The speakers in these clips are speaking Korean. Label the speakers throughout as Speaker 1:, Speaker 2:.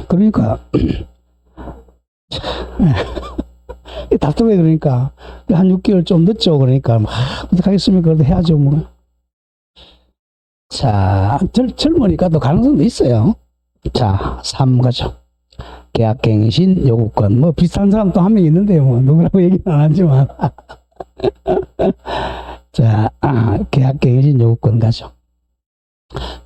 Speaker 1: 그러니까 답답해. 그러니까 한 6개월 좀 늦죠. 그러니까 막 어떻게 하겠습니까? 그래도 해야죠 뭐. 자, 젊으니까 또 가능성도 있어요. 자, 3가죠. 계약갱신 요구권. 뭐 비슷한 사람 또 한 명 있는데요. 뭐 누구라고 얘기는 안 하지만. 자, 계약갱신 요구권 가죠.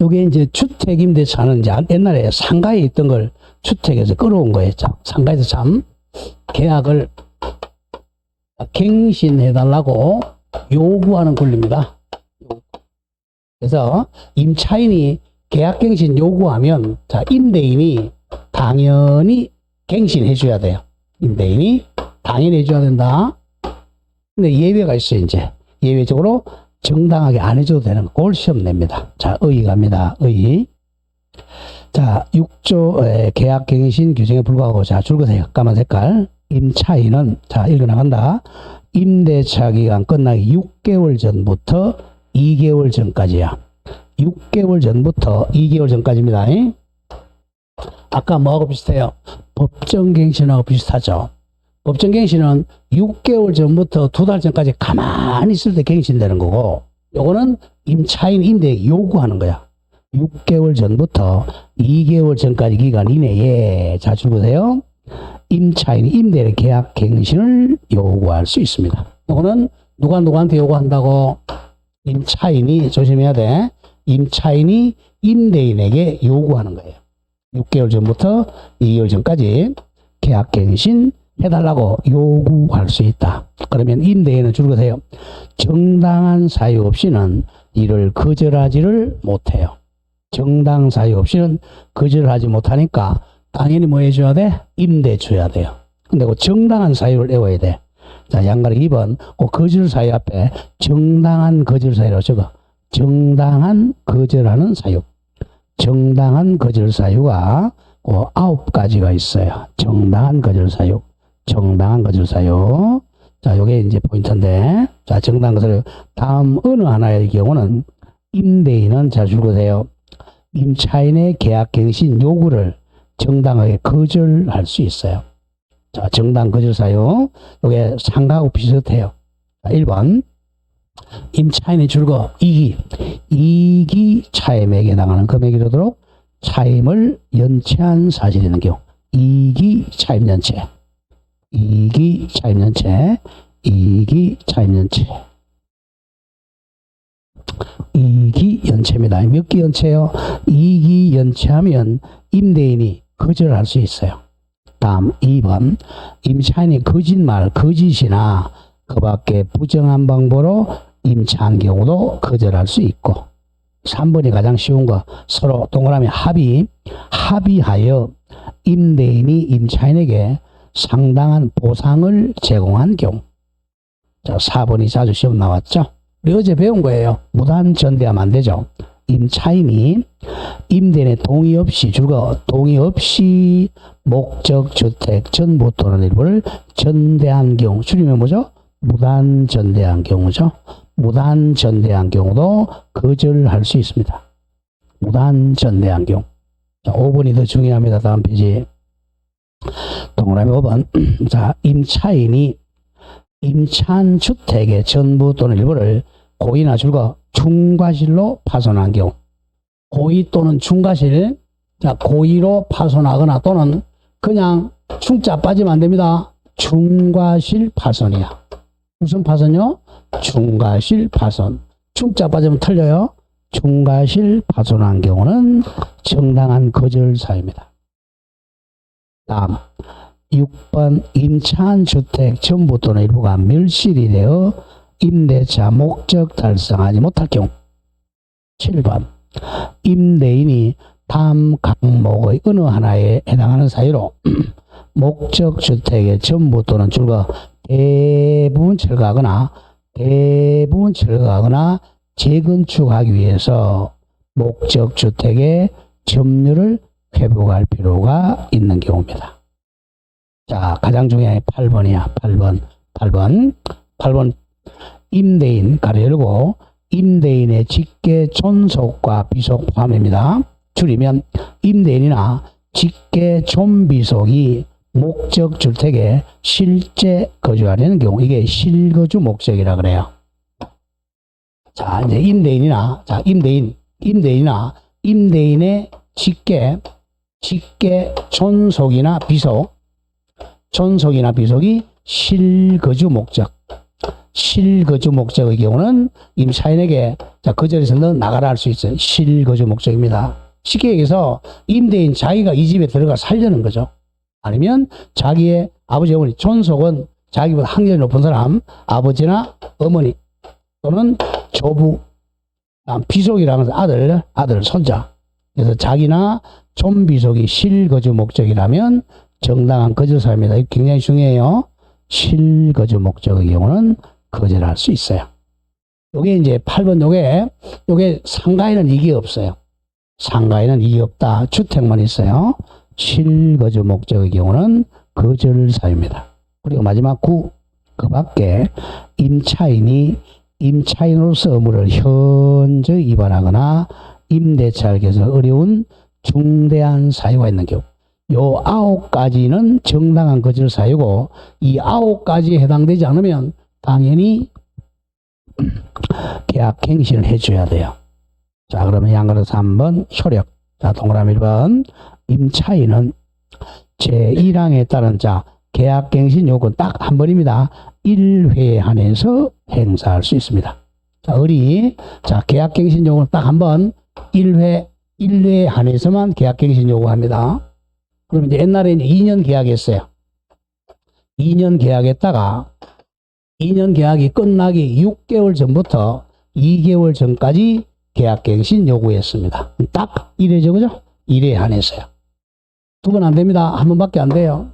Speaker 1: 요게 이제 주택임대차는 이제 옛날에 상가에 있던 걸 주택에서 끌어온 거예요. 상가에서 참 계약을 갱신해달라고 요구하는 권리입니다. 그래서 임차인이 계약갱신 요구하면 자, 임대인이 당연히 갱신해줘야 돼요. 임대인이 당연히 해줘야 된다. 근데 예외가 있어요. 이제 예외적으로 정당하게 안 해줘도 되는 거. 그걸 시험 냅니다. 자, 의의 갑니다. 의의. 자, 6조 계약갱신 규정에 불구하고 자, 줄거세요. 까만 색깔. 임차인은 자, 읽어나간다. 임대차 기간 끝나기 6개월 전부터 2개월 전까지야. 6개월 전부터 2개월 전까지입니다. 아까 뭐하고 비슷해요? 법정갱신하고 비슷하죠. 법정갱신은 6개월 전부터 2달 전까지 가만히 있을 때 갱신되는 거고, 요거는 임차인 임대에 요구하는 거야. 6개월 전부터 2개월 전까지 기간 이내에 자, 줄보세요. 임차인이 임대의 계약 갱신을 요구할 수 있습니다. 요거는 누가 누구한테 요구한다고? 임차인이, 조심해야 돼. 임차인이 임대인에게 요구하는 거예요. 6개월 전부터 2개월 전까지 계약갱신 해달라고 요구할 수 있다. 그러면 임대인은 줄거세요. 정당한 사유 없이는 이를 거절하지를 못해요. 정당 사유 없이는 거절하지 못하니까 당연히 뭐 해줘야 돼? 임대 줘야 돼요. 근데 그 정당한 사유를 외워야 돼. 자, 양가리 2번 그 거절 사유 앞에 정당한 거절 사유라고 적어. 정당한 거절하는 사유. 정당한 거절 사유가 9가지가 있어요. 정당한 거절 사유. 정당한 거절 사유. 자, 요게 이제 포인트인데. 자, 정당한 거절 사유. 다음 어느 하나의 경우는 임대인은 잘 줄거세요. 임차인의 계약갱신 요구를 정당하게 거절할 수 있어요. 자, 정당 거절 사유. 요게 상가하고 비슷해요. 자, 1번. 임차인의 줄거 이익이 차임에게 나가는 금액이 되도록 차임을 연체한 사실이 있는 경우. 이익이 차임 연체. 이익이 차임 연체. 이익이 차임 연체. 이익이 연체입니다. 몇 개 연체요? 이익이 연체하면 임대인이 거절할 수 있어요. 다음 2번. 임차인이 거짓말, 거짓이나 그 밖에 부정한 방법으로 임차한 경우도 거절할 수 있고, 3번이 가장 쉬운 거. 서로 동그라미 합의하여 임대인이 임차인에게 상당한 보상을 제공한 경우. 자, 4번이 자주 시험 나왔죠. 우리 어제 배운 거예요. 무단 전대하면 안 되죠. 임차인이 임대인의 동의 없이 동의 없이 목적주택 전부 또는 일부를 전대한 경우. 줄이면 뭐죠? 무단 전대한 경우죠. 무단 전대한 경우도 거절할 수 있습니다. 무단 전대한 경우. 자, 5번이 더 중요합니다. 다음 페이지. 동그라미 5번. 자, 임차인이 임차한 주택의 전부 또는 일부를 고의나 중과실로 파손한 경우. 고의 또는 중과실. 자, 고의로 파손하거나 또는 그냥 중자 빠지면 안 됩니다. 중과실 파손이야. 무슨 파손이요? 중과실 파손. 중자 빠지면 틀려요. 중과실 파손한 경우는 정당한 거절 사유입니다. 다음 6번. 임차한 주택 전부 또는 일부가 멸실이 되어 임대차 목적 달성하지 못할 경우. 7번. 임대인이 다음 항목의 어느 하나에 해당하는 사유로 목적 주택의 전부 또는 대부분 철거하거나 재건축하기 위해서 목적 주택의 점유를 회복할 필요가 있는 경우입니다. 자, 가장 중요한 8번이야. 8번. 임대인 가로 열고 임대인의 직계 존속과 비속 포함입니다. 줄이면 임대인이나 직계 존비속이 목적 주택에 실제 거주하려는 경우, 이게 실거주 목적이라 그래요. 자, 이제 임대인이나, 자, 임대인이나 임대인의 직계 존속이나 비속이 실거주 목적의 경우는 임차인에게 자, 그 자리에서 너 나가라 할 수 있어요. 실거주 목적입니다. 쉽게 얘기해서 임대인 자기가 이 집에 들어가 살려는 거죠. 아니면 자기의 아버지 어머니, 존속은 자기보다 학력이 높은 사람, 아버지나 어머니 또는 조부, 비속이라면 아들, 손자. 그래서 자기나 존비속이 실거주 목적이라면 정당한 거주사입니다. 이거 굉장히 중요해요. 실거주 목적의 경우는 거절할 수 있어요. 요게 이제 8번 요게 상가에는 이게 없어요. 상가에는 이게 없다. 주택만 있어요. 실거주 목적의 경우는 거절 사유입니다. 그리고 마지막 9. 그 밖에 임차인으로서 의무를 현저히 위반하거나 임대차를 계속 어려운 중대한 사유가 있는 경우. 요 9가지는 정당한 거절 사유고, 이 9가지에 해당되지 않으면 당연히 계약 갱신을 해줘야 돼요. 자, 그러면 양가로서 3번 효력. 자, 동그라미 1번. 임차인은 제1항에 따른 자, 계약 갱신 요건 딱 한 번입니다. 1회에 한해서 행사할 수 있습니다. 자, 자, 계약 갱신 요건 딱 한 번, 1회에 한해서만 계약 갱신 요구합니다. 그럼 이제 옛날에 이제 2년 계약했어요. 2년 계약했다가 2년 계약이 끝나기 6개월 전부터 2개월 전까지 계약갱신 요구했습니다. 딱 1회죠, 그죠? 1회에 한해서요. 2번 안 됩니다. 한 번밖에 안 돼요.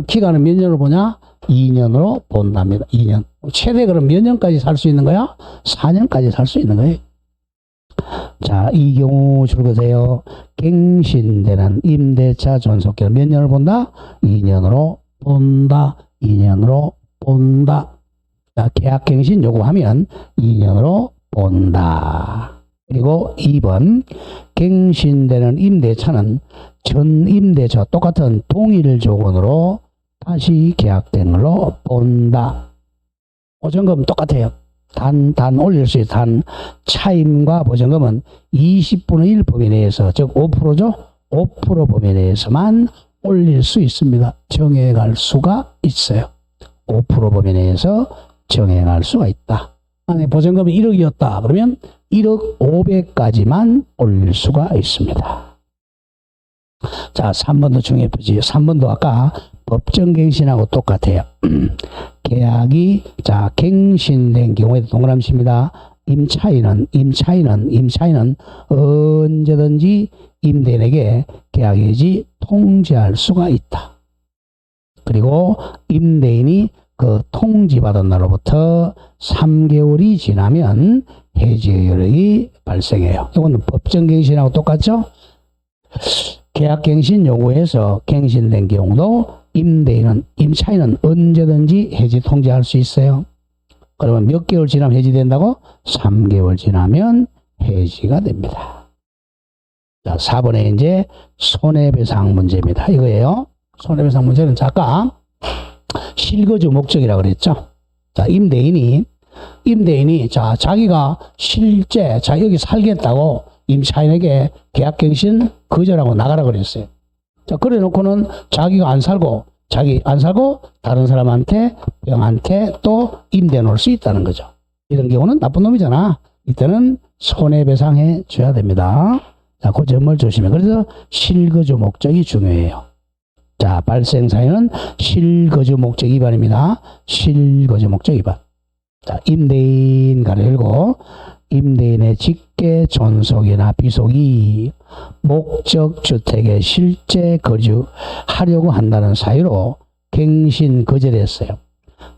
Speaker 1: 기간은 몇 년으로 보냐? 2년으로 본답니다. 2년. 최대 그럼 몇 년까지 살 수 있는 거야? 4년까지 살 수 있는 거예요. 자, 이 경우 줄거세요. 갱신되는 임대차 존속기간 몇 년을 본다? 2년으로 본다. 2년으로 본다. 자, 계약갱신 요구하면 2년으로 본다. 그리고 2번, 갱신되는 임대차는 전 임대차와 똑같은 동일 조건으로 다시 계약된 걸로 본다. 보증금 똑같아요. 단 올릴 수 있어요. 단 차임과 보증금은 20분의 1 범위 내에서, 즉 5%죠. 5% 범위 내에서만 올릴 수 있습니다. 정해갈 수가 있어요. 5% 범위 내에서 정해갈 수가 있다. 만약에 보증금이 1억이었다. 그러면 1억 500까지만 올릴 수가 있습니다. 자, 3번도 중요해보지. 3번도 아까 법정갱신하고 똑같아요. 계약이, 자, 갱신된 경우에도 동그라미입니다. 임차인은 언제든지 임대인에게 계약일지 통지할 수가 있다. 그리고 임대인이 그 통지받은 날로부터 3개월이 지나면 해지 여력이 발생해요. 이거는 법정갱신하고 똑같죠? 계약갱신 요구해서 갱신된 경우도 임차인은 언제든지 해지 통지할 수 있어요. 그러면 몇 개월 지나면 해지된다고? 3개월 지나면 해지가 됩니다. 자, 4번에 이제 손해배상 문제입니다. 이거예요. 손해배상 문제는 아까 실거주 목적이라고 그랬죠. 자, 임대인이 자, 자기가 실제 자, 여기 살겠다고 임차인에게 계약갱신 거절하고 나가라 그랬어요. 자, 그래 놓고는 자기가 안 살고 다른 사람한테, 병한테 또 임대 놓을 수 있다는 거죠. 이런 경우는 나쁜 놈이잖아. 이때는 손해배상해 줘야 됩니다. 자, 그 점을 조심해. 그래서 실거주 목적이 중요해요. 자, 발생 사유는 실거주 목적 위반입니다. 실거주 목적 위반. 자, 임대인 가로 열고, 임대인의 직계 존속이나 비속이 목적 주택에 실제 거주하려고 한다는 사유로 갱신 거절했어요.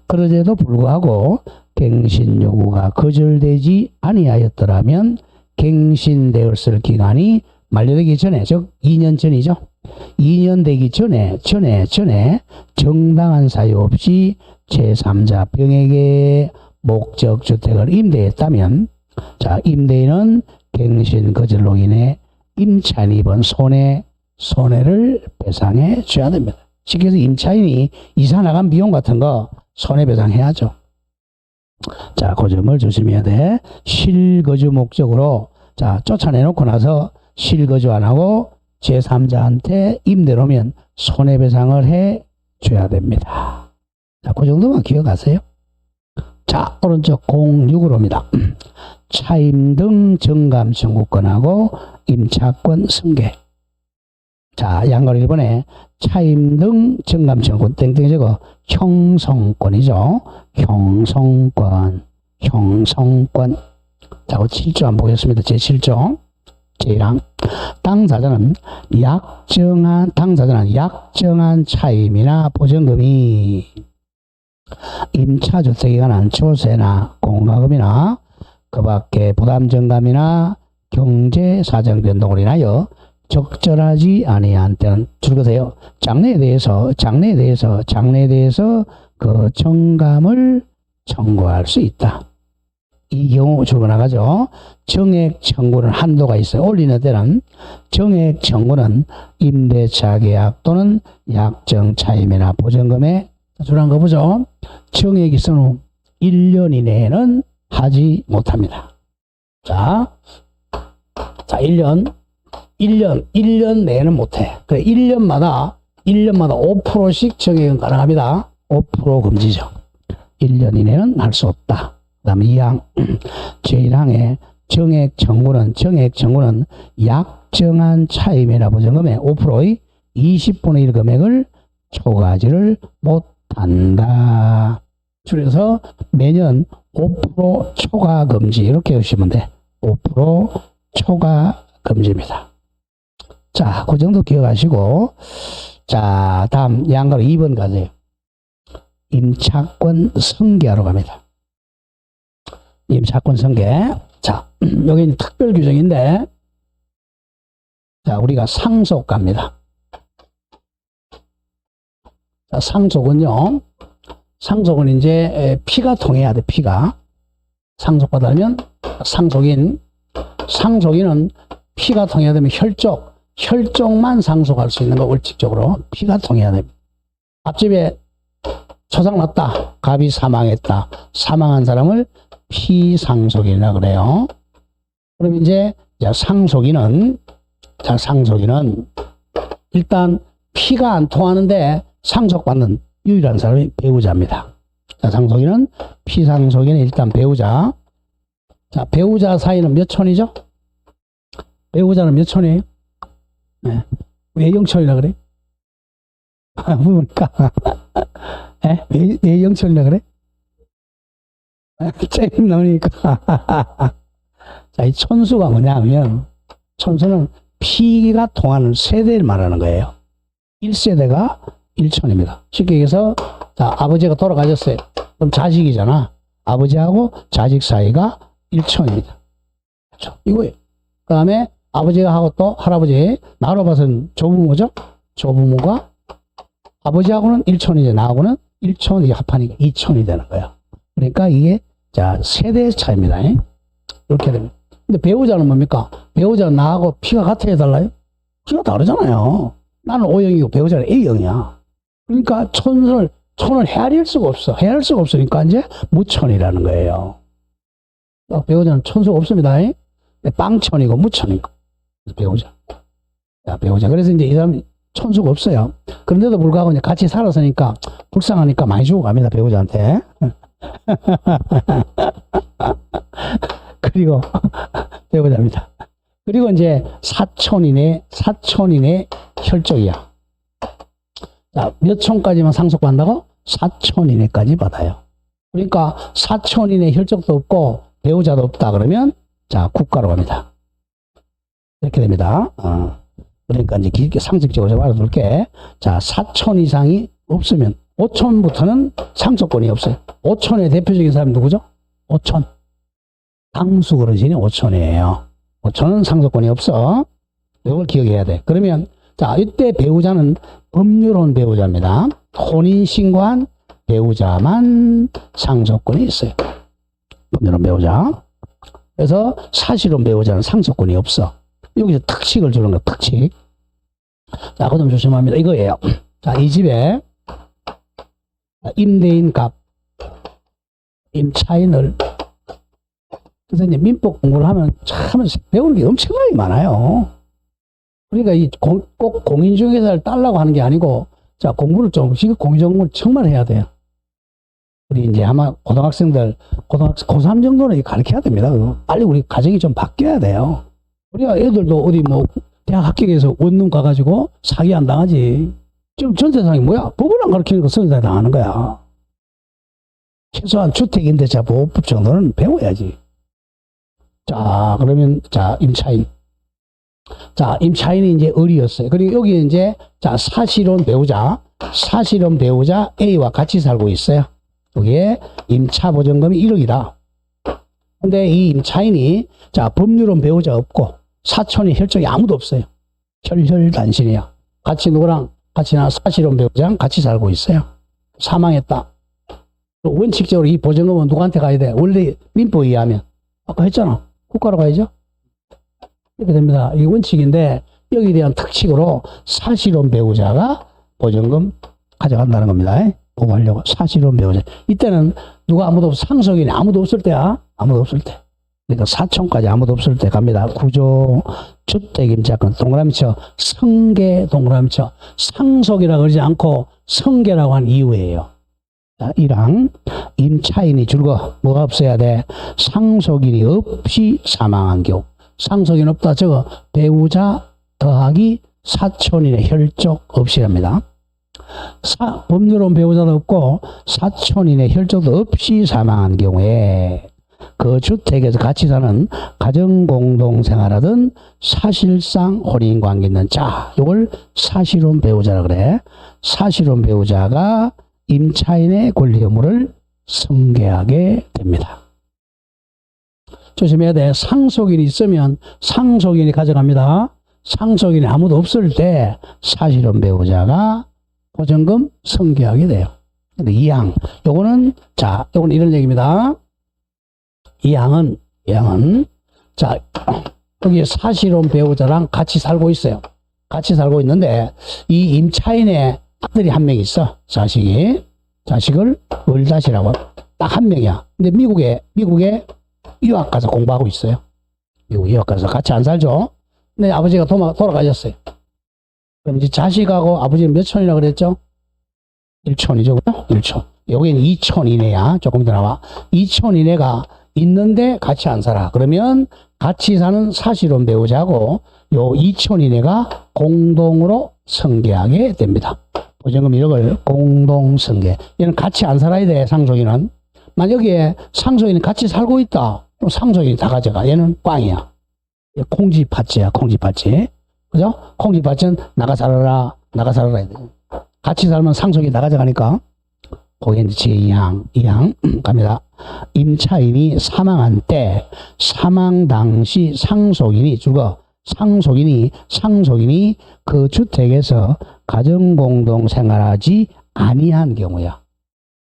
Speaker 1: 그런데도 불구하고 갱신 요구가 거절되지 아니하였더라면 갱신되었을 기간이 만료되기 전에, 즉 2년 전이죠. 2년 되기 전에 정당한 사유 없이 제3자 병에게 목적 주택을 임대했다면, 자, 임대인은 갱신 거절로 인해 임차인이 입은 손해, 손해를 배상해 줘야 됩니다. 쉽게 해서 임차인이 이사 나간 비용 같은 거 손해배상해야죠. 자, 그 점을 조심해야 돼. 실거주 목적으로 자 쫓아내놓고 나서 실거주 안 하고 제3자한테 임대로면 손해배상을 해 줘야 됩니다. 자, 그 정도만 기억하세요. 자, 오른쪽 06으로입니다. 차임 등 정감 청구권하고 임차권 승계. 자, 양걸 1번에 차임 등 정감 청구권 땡땡 적어 형성권이죠. 형성권. 자, 7조 한번 보겠습니다. 제7조. 제1항. 당사자는 약정한 차임이나 보전금이 임차주택에 관한 조세나 공과금이나 그 밖에 부담정감이나 경제사정 변동을 인하여 적절하지 아니한 때는 줄거세요. 장래에 대해서 그 정감을 청구할 수 있다. 이 경우 줄거 나가죠. 정액 청구는 한도가 있어요. 올리는 때는 정액 청구는 임대차 계약 또는 약정 차임이나 보전금에 줄한 거 보죠. 정액이 있은 후 1년 이내에는 하지 못합니다. 자 1년 내에는 못해. 그래, 1년마다 5%씩 정액은 가능합니다. 5% 금지죠. 1년 이내는 할 수 없다. 그 다음에 2항, 제1항에 정액 청구는 약정한 차임이나 보전금의 5%의 20분의 1 금액을 초과하지를 못한다. 줄여서 매년 5% 초과 금지 이렇게 하시면 돼. 5% 초과 금지입니다. 자, 그 정도 기억하시고, 자, 다음 양가로 2번 가세요. 임차권 승계하러 갑니다. 임차권 승계. 자, 여기 특별 규정인데, 자, 우리가 상속 갑니다. 자, 상속은요, 상속은 이제 피가 통해야 돼, 피가. 상속받으면 상속인은 피가 통해야 되면 혈족만 상속할 수 있는 거 원칙적으로 피가 통해야 됩니다. 앞집에 초상 났다. 갑이 사망했다. 사망한 사람을 피상속인이라 그래요. 그럼 이제 상속인은 일단 피가 안 통하는데 상속받는 유일한 사람이 배우자입니다. 자, 상속인은 피상속인은 일단 배우자. 자, 배우자 사이는 몇 촌이죠? 배우자는 몇 촌이에요? 네. 왜 0촌이라 그래? 뭡니까? 네? 왜 0촌이라 그래? 잼 나오니까. 자, 이 촌수가 뭐냐면, 촌수는 피가 통하는 세대를 말하는 거예요. 1세대가 1촌입니다. 쉽게 얘기해서, 자, 아버지가 돌아가셨어요. 그럼 자식이잖아. 아버지하고 자식 사이가 1촌입니다. 그렇죠? 이거예요. 그 다음에 아버지가 하고 또 할아버지, 나로 봐서는 조부모죠? 조부모가 아버지하고는 1촌이죠. 나하고는 1촌이 합하니까 2촌이 되는 거예요. 그러니까 이게, 자, 세대 차이입니다. 이렇게 됩니다. 근데 배우자는 뭡니까? 배우자는 나하고 피가 같아 해달라요? 피가 다르잖아요. 나는 O형이고 배우자는 A형이야. 그러니까 촌을 헤아릴 수가 없어. 헤아릴 수가 없으니까 이제 무촌이라는 거예요. 배우자는 촌수가 없습니다. 빵촌이고 무촌이고. 배우자. 자, 배우자. 그래서 이제 이 사람이 촌수가 없어요. 그런데도 불구하고 이제 같이 살았으니까 불쌍하니까 많이 주고 갑니다. 배우자한테. 그리고 배우자입니다. 그리고 이제 사촌인의 혈족이야. 자, 몇 촌까지만 상속받는다고? 사촌인회까지 받아요. 그러니까 사촌인의 혈족도 없고 배우자도 없다 그러면 자, 국가로 갑니다. 이렇게 됩니다. 그러니까 이제 길게 상식적으로 좀 알아둘게. 자, 4촌 이상이 없으면 5촌부터는 상속권이 없어요. 5촌의 대표적인 사람이 누구죠? 5촌. 당수 어르신이 5촌이에요. 5촌은 상속권이 없어. 이걸 기억해야 돼. 그러면 자, 이때 배우자는 법률혼 배우자입니다. 혼인신고한 배우자만 상속권이 있어요. 법률혼 배우자. 그래서 사실혼 배우자는 상속권이 없어. 여기서 특식을 주는 거야, 특식. 자, 그 점 조심합니다. 이거예요. 자, 이 집에 임대인 값, 임차인을. 그래서 이제 민법 공부를 하면 참 배우는 게 엄청나게 많아요. 그러니까 꼭 공인중개사를 따려고 하는 게 아니고, 자, 공부를 좀, 공인중개사 공부를 정말 해야 돼요. 우리 이제 아마 고등학생들, 고3 정도는 가르쳐야 됩니다. 빨리 우리 가정이 좀 바뀌어야 돼요. 우리가 애들도 어디 뭐, 대학 합격해서 원룸 가가지고 사기 안 당하지. 지금 전 세상이 뭐야? 법을 안 가르치는 거 선생님이 당하는 거야. 최소한 주택임대차 보호법 정도는 배워야지. 자, 그러면, 자, 임차인. 자, 임차인이 이제 을이었어요. 그리고 여기 이제, 자, 사실혼 배우자. 사실혼 배우자 A와 같이 살고 있어요. 여기에 임차보증금이 1억이다. 근데 이 임차인이, 자, 법률혼 배우자 없고, 사촌이 혈족이 아무도 없어요. 혈혈단신이야. 같이 누구랑, 같이 사실혼 배우자랑 같이 살고 있어요. 사망했다. 원칙적으로 이 보증금은 누구한테 가야 돼? 원래 민법에 의하면. 아까 했잖아. 국가로 가야죠. 이렇게 됩니다. 이게 원칙인데 여기에 대한 특칙으로 사실혼 배우자가 보증금 가져간다는 겁니다. 보호하려고. 사실혼 배우자. 이때는 누가 아무도 상속인이 아무도 없을 때야. 아무도 없을 때. 그러니까 사촌까지 아무도 없을 때 갑니다. 구조 주택임차권 동그라미 쳐. 성계 동그라미 쳐. 상속이라고 그러지 않고 성계라고 한 이유예요. 자, 1항 임차인이 줄거 뭐가 없어야 돼? 상속인이 없이 사망한 경우. 상속인 없다 저거 배우자 더하기 사촌인의 혈족 없이랍니다. 법률혼 배우자도 없고 사촌인의 혈족도 없이 사망한 경우에 그 주택에서 같이 사는 가정공동생활하든 사실상 혼인관계 있는 자, 이걸 사실혼 배우자라 그래. 사실혼 배우자가 임차인의 권리 의무를 승계하게 됩니다. 조심해야 돼. 상속인이 있으면 상속인이 가져갑니다. 상속인이 아무도 없을 때 사실혼 배우자가 보증금 승계하게 돼요. 근데 2항, 요거는, 자, 요거는 이런 얘기입니다. 2항은, 자, 여기 사실혼 배우자랑 같이 살고 있어요. 같이 살고 있는데, 이 임차인의 아들이 한 명 있어. 자식을 을다시라고. 딱 한 명이야. 근데 미국에 유학 가서 공부하고 있어요. 미국 유학 가서 같이 안 살죠. 근데 아버지가 돌아가셨어요. 그럼 이제 자식하고 아버지는 몇 촌이라고 그랬죠? 1촌이죠. 1촌. 여기는 2촌 이내야. 조금 더 나와. 2촌 이내가 있는데 같이 안 살아. 그러면 같이 사는 사실혼 배우자하고 요 2촌 이내가 공동으로 승계하게 됩니다. 보증금 1억을 공동승계. 얘는 같이 안 살아야 돼, 상속인은. 만약에 상속인이 같이 살고 있다. 그럼 상속인이 다 가져가. 얘는 꽝이야. 콩쥐팥쥐야, 콩쥐팥쥐. 그죠? 콩쥐팥쥐는 나가 살아라 해야 돼. 같이 살면 상속인이 다 가져가니까. 거기에 이제 제2항 갑니다. 임차인이 사망한 때, 사망 당시 상속인이 상속인이 그 주택에서 가정공동 생활하지 아니한 경우야.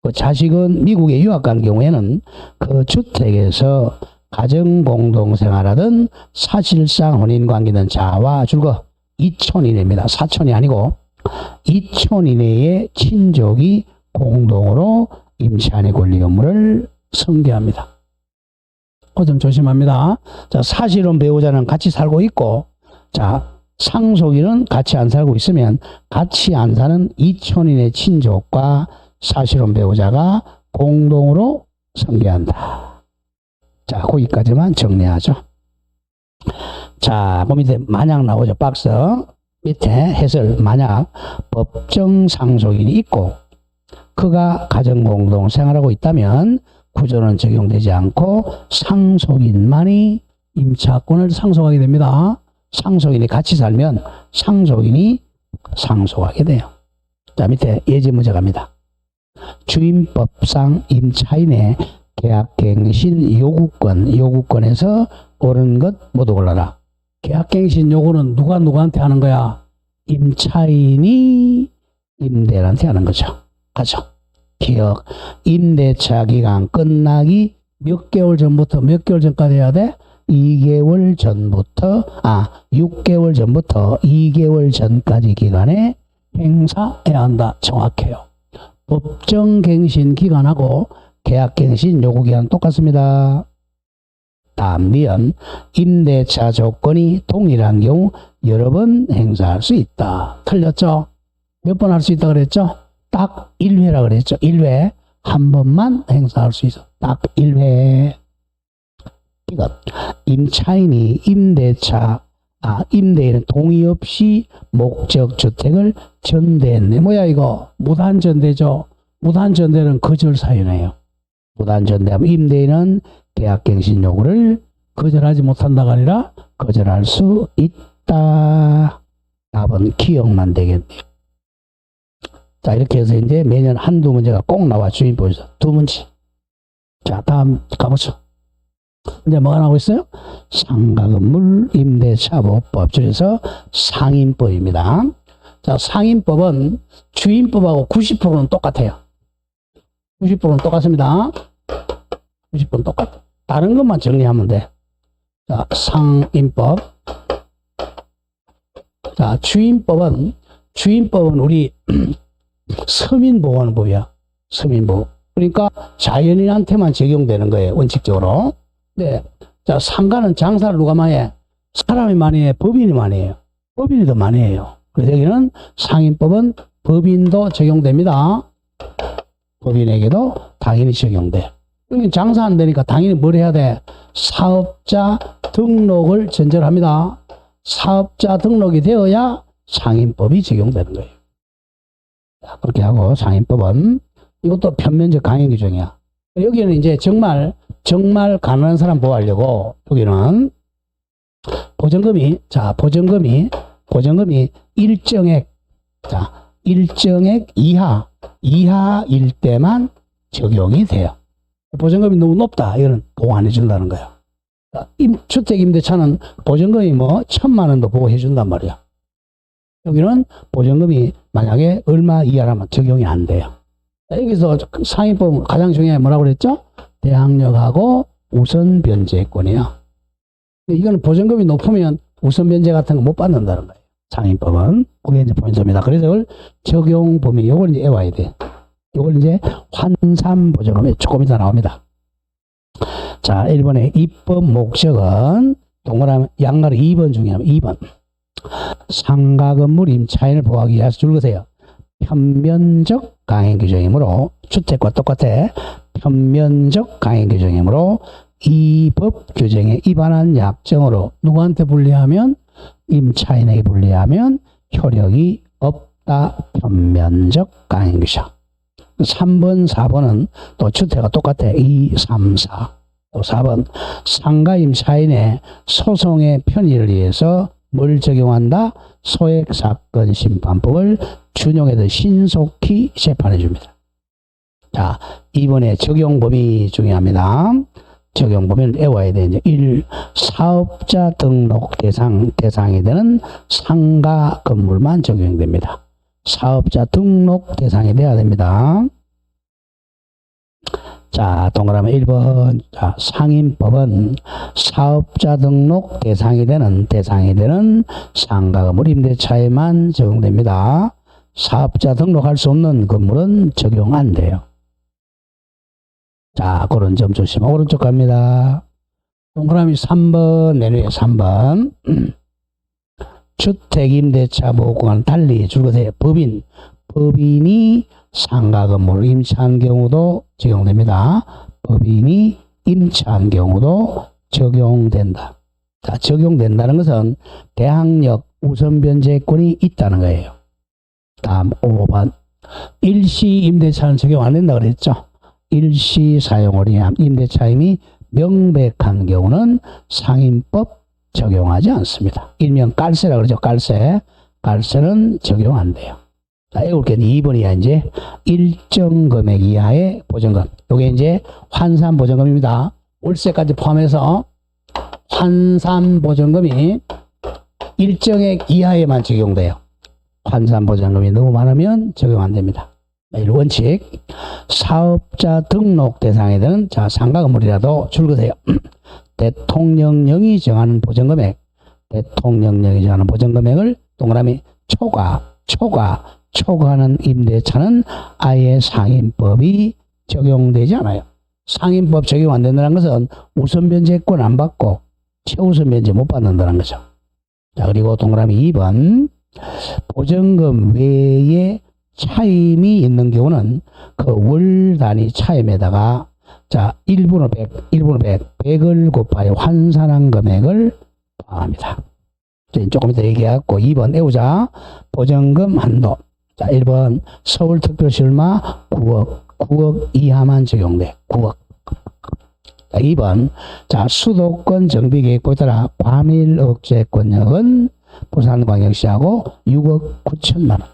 Speaker 1: 그 자식은 미국에 유학 간 경우에는 그 주택에서 가정공동 생활하던 사실상 혼인관계는 자와 줄거 2촌 이내입니다. 4촌이 아니고 2촌 이내의 친족이 공동으로 임차인의 권리 의무를 승계합니다. 그 점 조심합니다. 자, 사실혼 배우자는 같이 살고 있고, 자, 상속인은 같이 안 살고 있으면 같이 안 사는 2촌인의 친족과 사실혼 배우자가 공동으로 승계한다. 자, 거기까지만 정리하죠. 자, 그 밑에 만약 나오죠. 박스 밑에 해설. 만약 법정 상속인이 있고 그가 가정공동 생활하고 있다면 구조는 적용되지 않고 상속인만이 임차권을 상속하게 됩니다. 상속인이 같이 살면 상속인이 상속하게 돼요. 자, 밑에 예제 문제 갑니다. 주임법상 임차인의 계약갱신 요구권에서 옳은 것 모두 골라라. 계약갱신 요구는 누가 누구한테 하는 거야? 임차인이 임대인한테 하는 거죠. 가죠. 기억. 임대차 기간 끝나기 몇 개월 전부터 몇 개월 전까지 해야 돼? 2개월 전부터 6개월 전부터 2개월 전까지 기간에 행사해야 한다. 정확해요. 법정갱신 기간하고 계약갱신 요구기간 똑같습니다. 다음 니은 임대차 조건이 동일한 경우 여러 번 행사할 수 있다. 틀렸죠? 몇 번 할 수 있다 그랬죠? 딱 1회라 그랬죠? 1회 한 번만 행사할 수 있어. 딱 1회. 이것 임차인이 임대인은 동의 없이 목적주택을 전대했네. 뭐야 이거? 무단전대죠. 무단전대는 거절사유네요. 무단전대하면 임대인은 계약갱신 요구를 거절하지 못한다가 아니라 거절할 수 있다. 답은 기억만 되겠네요. 자, 이렇게 해서 이제 매년 한두 문제가 꼭 나와. 주인법에서 두 문제. 자, 다음 가보죠. 이제 뭐가 나오고 있어요? 상가건물 임대차보호법, 줄여서 상임법입니다. 자, 상임법은 주임법하고 90%는 똑같아요. 90%는 똑같습니다. 90%는 똑같아. 다른 것만 정리하면 돼. 자, 상임법. 자, 주임법은 우리 서민보호하는 법이야. 서민보호. 그러니까 자연인한테만 적용되는 거예요. 원칙적으로. 네. 자, 상가는 장사를 누가 많이 해? 사람이 많이 해? 법인이 많이 해요? 법인이 더 많이 해요. 그래서 여기는 상임법은 법인도 적용됩니다. 법인에게도 당연히 적용돼. 여기 장사 안 되니까 당연히 뭘 해야 돼? 사업자 등록을 전제합니다. 사업자 등록이 되어야 상임법이 적용되는 거예요. 자, 그렇게 하고 상임법은 이것도 편면적 강행 규정이야. 여기는 이제 정말 가난한 사람 보호하려고 여기는 보증금이 일정액 이하일 때만 적용이 돼요. 보증금이 너무 높다. 이거는 보호 안 해준다는 거예요. 주택임대차는 보증금이 1,000만 원도 보호해 준단 말이야. 여기는 보증금이 만약에 얼마 이하라면 적용이 안 돼요. 여기서 상임법 가장 중요한 게 뭐라고 그랬죠? 대항력하고 우선 변제권이야. 이거는 보증금이 높으면 우선 변제 같은 거 못 받는다는 거예요. 상임법은. 그게 이제 포인트입니다. 그래서 이걸 적용 범위, 이걸 이제 외워야 돼. 이걸 이제 환산 보증금에 조금 이따 나옵니다. 자, 1번의 입법 목적은 동그라미 양가로 2번 중요하면 2번. 상가 건물 임차인을 보호하기 위해서 줄거세요. 편면적 강행 규정이므로 주택과 똑같아. 편면적 강행 규정이므로 이 법 규정에 위반한 약정으로 누구한테 불리하면? 임차인에게 불리하면 효력이 없다. 편면적 강행 규정. 3번, 4번은 또 주택과 똑같아. 2, 3, 4. 또 4번 상가 임차인의 소송의 편의를 위해서 뭘 적용한다? 소액사건심판법을 준용해서 신속히 재판해 줍니다. 자, 이번에 적용 범위 중요합니다. 적용 범위를 외워야 돼. 이제 1. 사업자 등록 대상이 되는 상가 건물만 적용됩니다. 사업자 등록 대상이 돼야 됩니다. 자, 동그라미 1번. 자, 상임법은 사업자 등록 대상이 되는 상가 건물 임대차에만 적용됩니다. 사업자 등록할 수 없는 건물은 적용 안 돼요. 자, 그런 점 조심. 오른쪽 갑니다. 동그라미 3번 내놓으세요. 3번. 주택임대차 보호구간 달리 줄거세요. 법인이 상가 건물을 임차한 경우도 적용됩니다. 법인이 임차한 경우도 적용된다. 자, 적용된다는 것은 대항력 우선 변제권이 있다는 거예요. 다음 5번. 일시 임대차는 적용 안 된다 그랬죠. 일시 사용을 위한 임대차임이 명백한 경우는 상임법 적용하지 않습니다. 일명 깔세라 그러죠. 깔세는 적용 안 돼요. 자, 외울 게 2번이야. 이제 일정 금액 이하의 보증금. 요게 이제 환산 보증금입니다. 월세까지 포함해서 환산 보증금이 일정액 이하에만 적용돼요. 환산 보증금이 너무 많으면 적용 안 됩니다. 원칙. 사업자 등록 대상이 되는 상가 건물이라도 줄거세요. 대통령령이 정하는 보전금액, 대통령령이 정하는 보전금액을 동그라미 초과하는 임대차는 아예 상인법이 적용되지 않아요. 상인법 적용 안 된다는 것은 우선 변제권 안 받고 최우선 변제 못 받는다는 거죠. 자, 그리고 동그라미 2번 보전금 외에 차임이 있는 경우는 그 월 단위 차임에다가 자 1분의 100을 곱하여 환산한 금액을 포함합니다. 조금 이따 얘기해갖고 2번 외우자. 보전금 한도. 자 1번 서울특별시 얼마 9억 이하만 적용돼. 9억. 자 2번 자 수도권 정비계획법에 따라 과밀 억제권역은 부산광역시하고 6억 9천만 원.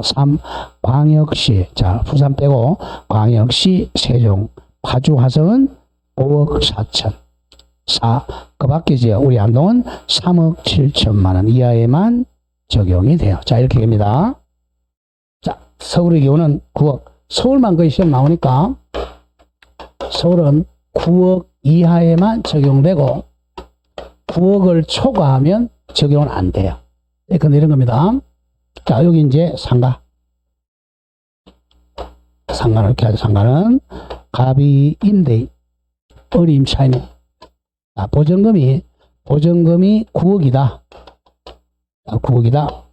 Speaker 1: 3. 광역시 자 부산 빼고 광역시 세종 파주 화성은 5억 4천. 4. 그 밖에 지역 우리 안동은 3억 7천만 원 이하에만 적용이 돼요. 자 이렇게 됩니다. 자 서울의 경우는 9억. 서울만 거의 시험 나오니까 서울은 9억 이하에만 적용되고 9억을 초과하면 적용은 안 돼요. 근데 이런 겁니다. 자 여기 이제 상가는 이렇게 하죠. 상가는 갑이 임대인 어림 차이네. 자, 보전금이 9억이다. 9억이다.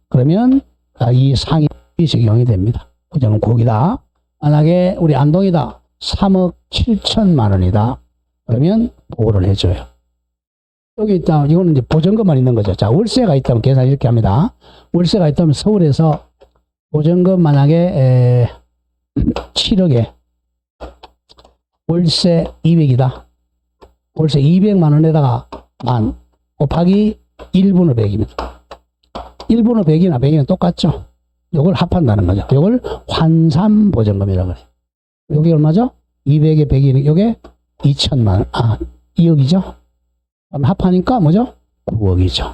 Speaker 1: 그러면 이 상인이 적용이 됩니다. 보전금 9억이다. 만약에 우리 안동이다. 3억 7천만 원이다. 그러면 보호를 해줘요. 여기 있다. 이거는 이제 보전금만 있는 거죠. 자, 월세가 있다면 계산 이렇게 합니다. 월세가 있다면 서울에서 보전금 만약에 7억에 월세 200이다. 월세 200만 원에다가 만 곱하기 1분의 100입니다. 1분의 100이나 100이나 똑같죠. 이걸 합한다는 거죠. 이걸 환산 보전금이라고 그래요. 여기 얼마죠? 200에 100이니 이게 2천만 원. 2억이죠. 그럼 합하니까 뭐죠? 9억이죠.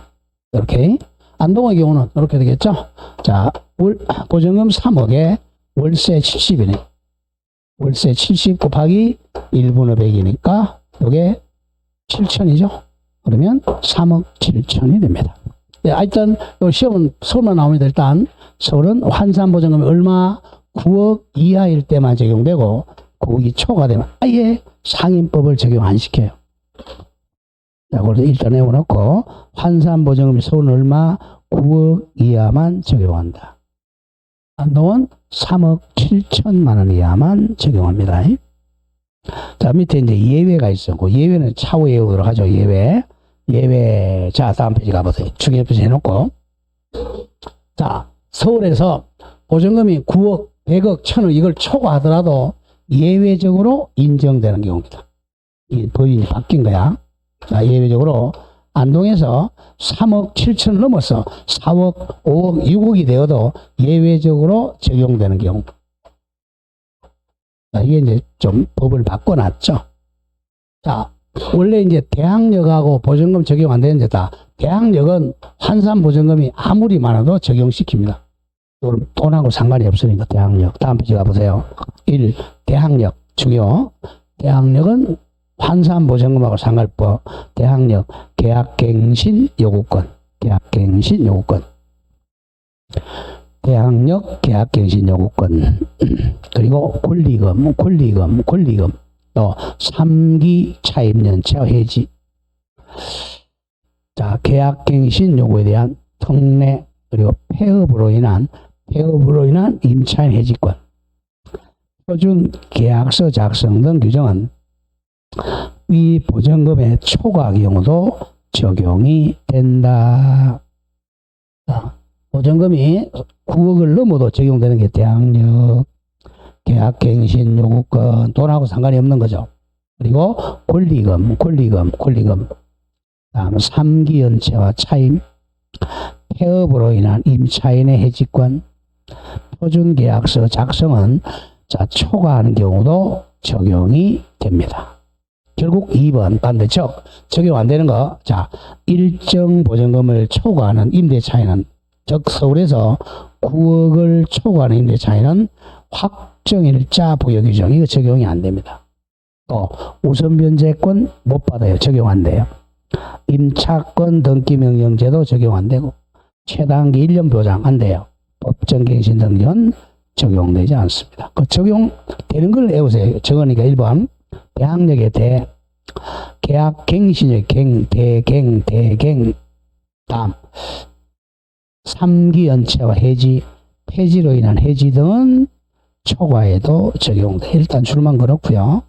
Speaker 1: 이렇게. 안동의 경우는 이렇게 되겠죠. 자, 보전금 3억에 월세 70이네. 월세 70 곱하기 1분의 100이니까 이게 7천이죠. 그러면 3억 7천이 됩니다. 네, 하여튼 시험은 서울만 나옵니다. 일단 서울은 환산 보전금이 얼마 9억 이하일 때만 적용되고 9억이 초과되면 아예 상인법을 적용 안 시켜요. 자, 그래서 일단 외워놓고 환산 보전금이 서울은 얼마 9억 이하만 적용한다. 안동은 3억 7천만 원 이하만 적용합니다. 자, 밑에 이제 예외가 있어. 그 예외는 차후에 외우도록 하죠. 예외. 자, 다음 페이지 가보세요. 중요표시 해놓고. 자, 서울에서 보전금이 9억, 100억, 1000억 이걸 초과하더라도 예외적으로 인정되는 경우입니다. 이 법이 바뀐 거야. 자, 예외적으로 안동에서 3억 7천을 넘어서 4억, 5억, 6억이 되어도 예외적으로 적용되는 경우. 자, 이게 이제 좀 법을 바꿔놨죠. 자, 원래 이제 대학역하고 보전금 적용 안 되는 데다 대학역은 환산 보전금이 아무리 많아도 적용시킵니다. 돈하고 상관이 없으니까 대학역. 다음 페이지 가보세요. 1. 대학역 중요. 대학역은 환산 보전금하고 상관없고 대학역 계약갱신 요구권. 계약갱신 요구권. 대학역 계약갱신 요구권. 그리고 권리금. 또 3기 차입연체 해지. 자, 계약갱신 요구에 대한 특례 그리고 폐업으로 인한 임차인 해지권. 표준 계약서 작성 등 규정은 위 보전금의 초과 경우도 적용이 된다. 자, 보전금이 9억을 넘어도 적용되는 게 대학역, 계약갱신 요구권, 돈하고 상관이 없는 거죠. 그리고 권리금. 다음 3기 연체와 차임, 폐업으로 인한 임차인의 해지권, 표준계약서 작성은 자, 초과하는 경우도 적용이 됩니다. 결국 2번 반대쪽 적용 안 되는 거. 자, 일정 보전금을 초과하는 임대 차이는 즉 서울에서 9억을 초과하는 임대 차이는 확정일자 부여 규정 이거 적용이 안 됩니다. 또 우선변제권 못 받아요. 적용 안 돼요. 임차권 등기명령제도 적용 안 되고 최단기 1년 보장 안 돼요. 법정갱신 등기는 적용되지 않습니다. 그 적용되는 걸 외우세요. 적으니까 1번 대항력의 대, 계약갱신의 대갱 다음 3기 연체와 해지, 폐지로 인한 해지 등은 초과에도 적용돼. 일단 줄만 그렇고요.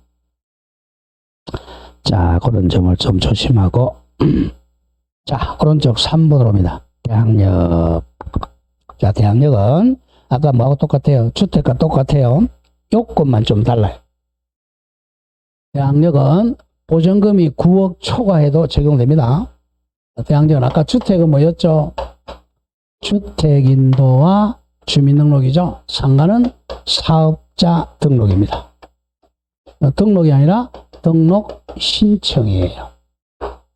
Speaker 1: 자, 그런 점을 좀 조심하고 자, 오른쪽 3번으로 옵니다. 대항력. 자, 대항력은 아까 뭐하고 똑같아요? 주택과 똑같아요. 요건만 좀 달라요. 대항력은 보전금이 9억 초과해도 적용됩니다. 대항력은 아까 주택은 뭐였죠? 주택인도와 주민등록이죠. 상가는 사업자 등록입니다. 등록이 아니라 등록 신청이에요.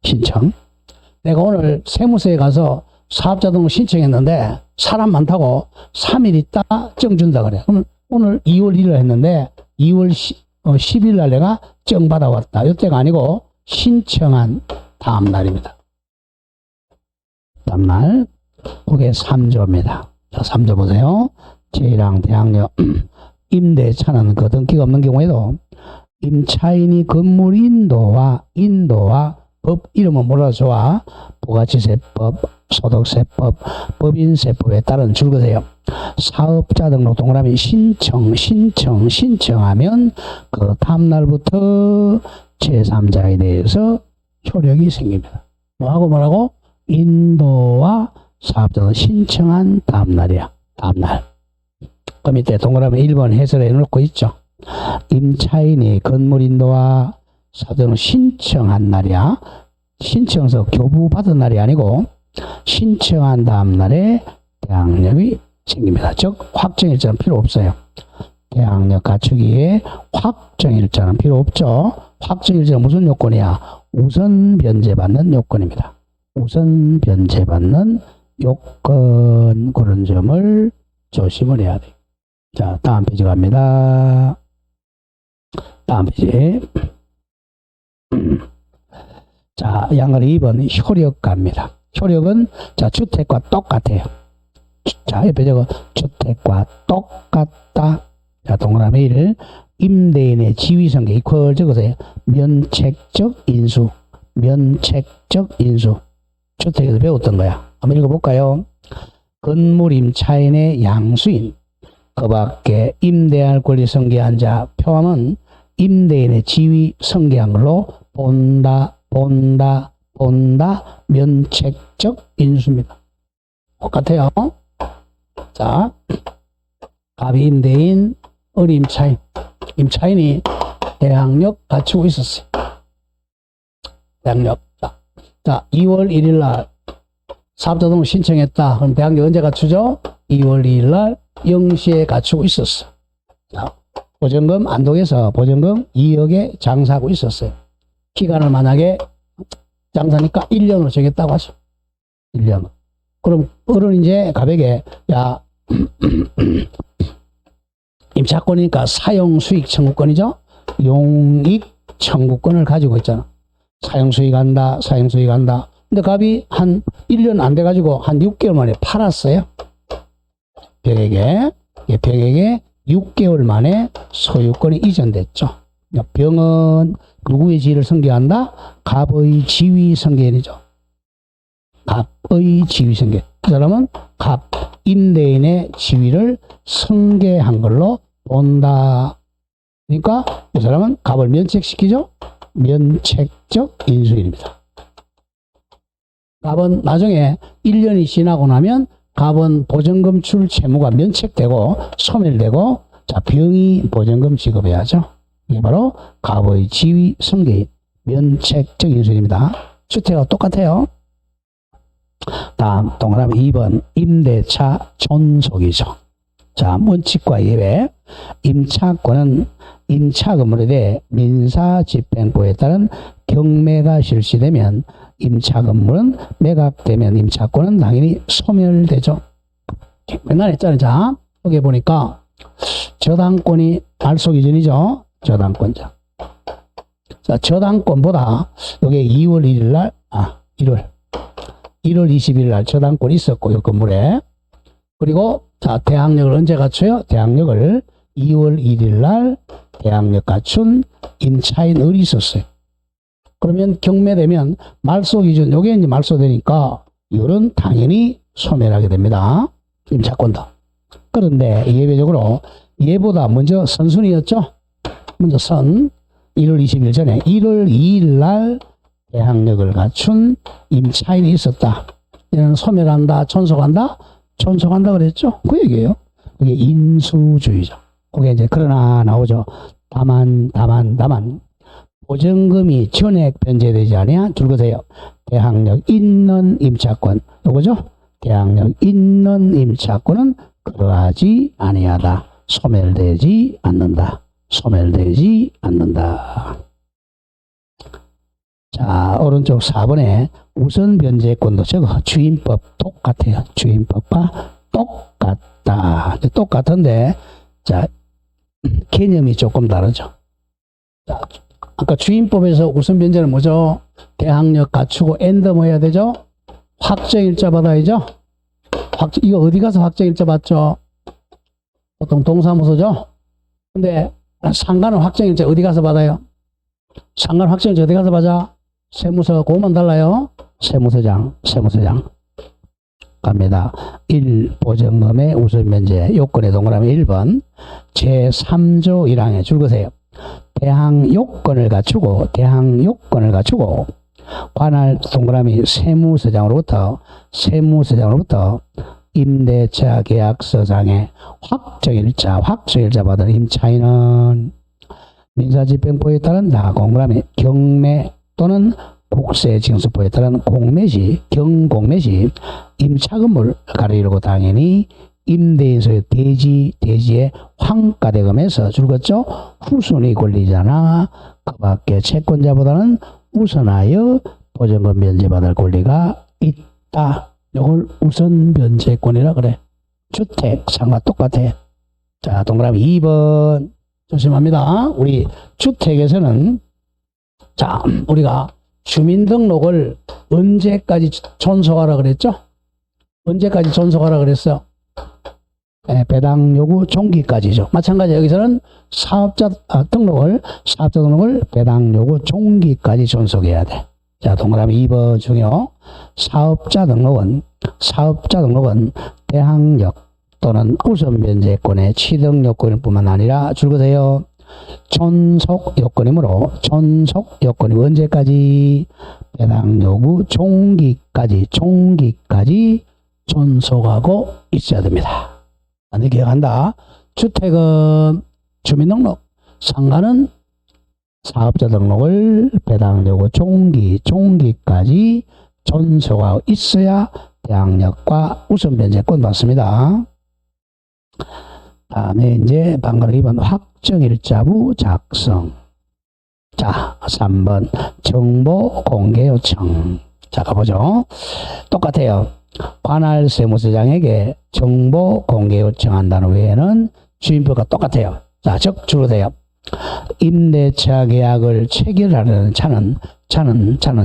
Speaker 1: 신청. 내가 오늘 세무서에 가서 사업자 등록 신청했는데 사람 많다고 3일 있다 정 준다 그래. 그럼 오늘 2월 1일 했는데 2월 10일 날 내가 정 받아왔다. 이때가 아니고 신청한 다음 날입니다. 다음 날. 그게 3조입니다. 자, 3조 보세요. 제1항 대항력. 임대차는 그 등기가 없는 경우에도 임차인이 건물 인도와 법 이름은 몰라도 좋아. 부가치세법, 소득세법, 법인세법에 따른 줄거세요. 사업자 등록 동그라미 신청하면 그 다음 날부터 제3자에 대해서 효력이 생깁니다. 뭐라고? 인도와 사업자는 신청한 다음 날이야. 다음 날. 그 밑에 동그라미 1번 해설해 놓고 있죠. 임차인이 건물 인도와 사업자는 신청한 날이야. 신청서 교부받은 날이 아니고 신청한 다음 날에 대항력이 생깁니다. 즉 확정일자는 필요 없어요. 대항력 갖추기에 확정일자는 필요 없죠. 확정일자는 무슨 요건이야? 우선 변제받는 요건입니다. 우선 변제받는 요건, 그런 점을 조심을 해야 돼요. 자, 다음 페이지 갑니다. 다음 페이지. 자, 양거리 2번 효력 갑니다. 효력은 자, 주택과 똑같아요. 자, 옆에 저거 주택과 똑같다. 자, 동그라미 1. 임대인의 지위성계 이퀄 적으세요. 면책적 인수. 면책적 인수. 주택에서 배웠던 거야. 한번 읽어볼까요? 건물 임차인의 양수인, 그 밖에 임대할 권리 성계한 자 표함은 임대인의 지위 성계한 걸로 본다, 면책적 인수입니다. 똑같아요. 자, 갑이 임대인, 을이 임차인. 임차인이 대항력 갖추고 있었어요. 대항력. 자, 2월 1일 날 사업자 등록 신청했다. 그럼 대항력 언제 갖추죠? 2월 2일 날 0시에 갖추고 있었어. 자, 보전금 안동에서 보전금 2억에 장사하고 있었어요. 기간을 만약에 장사니까 1년으로 정했다고 하죠. 1년. 그럼 을은 이제 가백에 야 임차권이니까 사용수익 청구권이죠. 용익 청구권을 가지고 있잖아. 사용수익 한다. 근데 갑이 한 1년 안 돼가지고 한 6개월 만에 팔았어요. 병에게 6개월 만에 소유권이 이전됐죠. 병은 누구의 지위를 성계한다? 갑의 지위 성계인이죠. 갑의 지위 성계. 그 사람은 갑, 임대인의 지위를 성계한 걸로 본다. 그러니까 이 사람은 갑을 면책시키죠. 면책적 인수인입니다. 갑은 나중에 1년이 지나고 나면 갑은 보전금 줄 채무가 면책되고 소멸되고 자, 병이 보전금 지급해야죠. 이게 바로 갑의 지위 성계인 면책적 인수인입니다. 주택하고 똑같아요. 다음 동그라미 2번 임대차 존속이죠. 자, 원칙과 예외. 임차권은 임차 건물에 대해 민사집행법에 따른 경매가 실시되면 임차 건물은 매각되면 임차권은 당연히 소멸되죠. 맨날 했잖아요. 자, 여기 보니까 저당권이 말소 이전이죠. 저당권자. 자, 저당권보다 요게 2월 1일 날, 1월 20일 날 저당권이 있었고, 요 건물에. 그리고, 자, 대항력을 언제 갖춰요? 대항력을 2월 1일 날 대항력 갖춘 임차인을이 있었어요. 그러면 경매되면 말소 기준, 요게 이제 말소되니까, 이거는 당연히 소멸하게 됩니다. 임차권도. 그런데 예외적으로 얘보다 먼저 선순위였죠? 먼저 1월 20일 전에 1월 2일 날 대항력을 갖춘 임차인이 있었다. 이는 소멸한다, 존속한다? 존속한다 그랬죠? 그 얘기예요. 그게 인수주의죠. 그게 이제 그러나 나오죠. 다만 보증금이 전액 변제되지 않아야 줄거세요. 대항력 있는 임차권. 요거죠? 대항력 있는 임차권은 그러하지 아니하다. 소멸되지 않는다. 소멸되지 않는다. 자, 오른쪽 4번에 우선 변제권도 저거 주임법 똑같아요. 주임법과 똑같다. 똑같은데, 자, 개념이 조금 다르죠. 자, 아까 주임법에서 우선 변제는 뭐죠? 대항력 갖추고 엔더 뭐 해야 되죠? 확정일자 받아야죠? 이거 어디 가서 확정일자 받죠? 보통 동사무소죠? 근데 상가는 확정일자 어디 가서 받아요? 상가는 확정일자 어디 가서 받아? 세무서가 그것만 달라요. 세무서장 갑니다. 1. 보증금의 우선 변제 요건의 동그라미 1번 제3조 1항에 줄거세요. 대항 요건을 갖추고 관할 동그라미 세무서장으로부터 임대차 계약서상의 확정일자 받은 임차인은 민사집행법에 따른 동그라미 경매 또는 국세징수법에 따른 경공매 시 임차건물 가리려고 당연히 임대인소의 대지의 환가대금에서 줄었죠. 후순위 권리자나 그 밖에 채권자보다는 우선하여 보증금 면제받을 권리가 있다. 이걸 우선 변제권이라 그래. 주택 상과 똑같아. 자, 동그라미 2번 조심합니다. 우리 주택에서는 자, 우리가 주민등록을 언제까지 존속하라 그랬죠? 언제까지 존속하라 그랬어? 배당 요구 종기까지죠. 마찬가지 여기서는 사업자 등록을 배당 요구 종기까지 존속해야 돼. 자, 동그라미 2번 중요. 사업자 등록은 대항력 또는 우선 변제권의 취득 요건일 뿐만 아니라 줄거세요. 존속 요건이므로 존속요건이 언제까지? 배당 요구 종기까지 존속하고 있어야 됩니다. 안돼 기억한다. 주택은 주민등록, 상가는 사업자 등록을 배당 요구 종기까지 존속하고 있어야 대항력과 우선 변제권 받습니다. 다음에 이제 방금 2번 확정일자부 작성. 자, 3번 정보 공개 요청. 자, 가보죠. 똑같아요. 관할 세무서장에게 정보 공개 요청한다는 외에는 주임법과 똑같아요. 자, 즉 줄어세요. 임대차 계약을 체결하려는 차는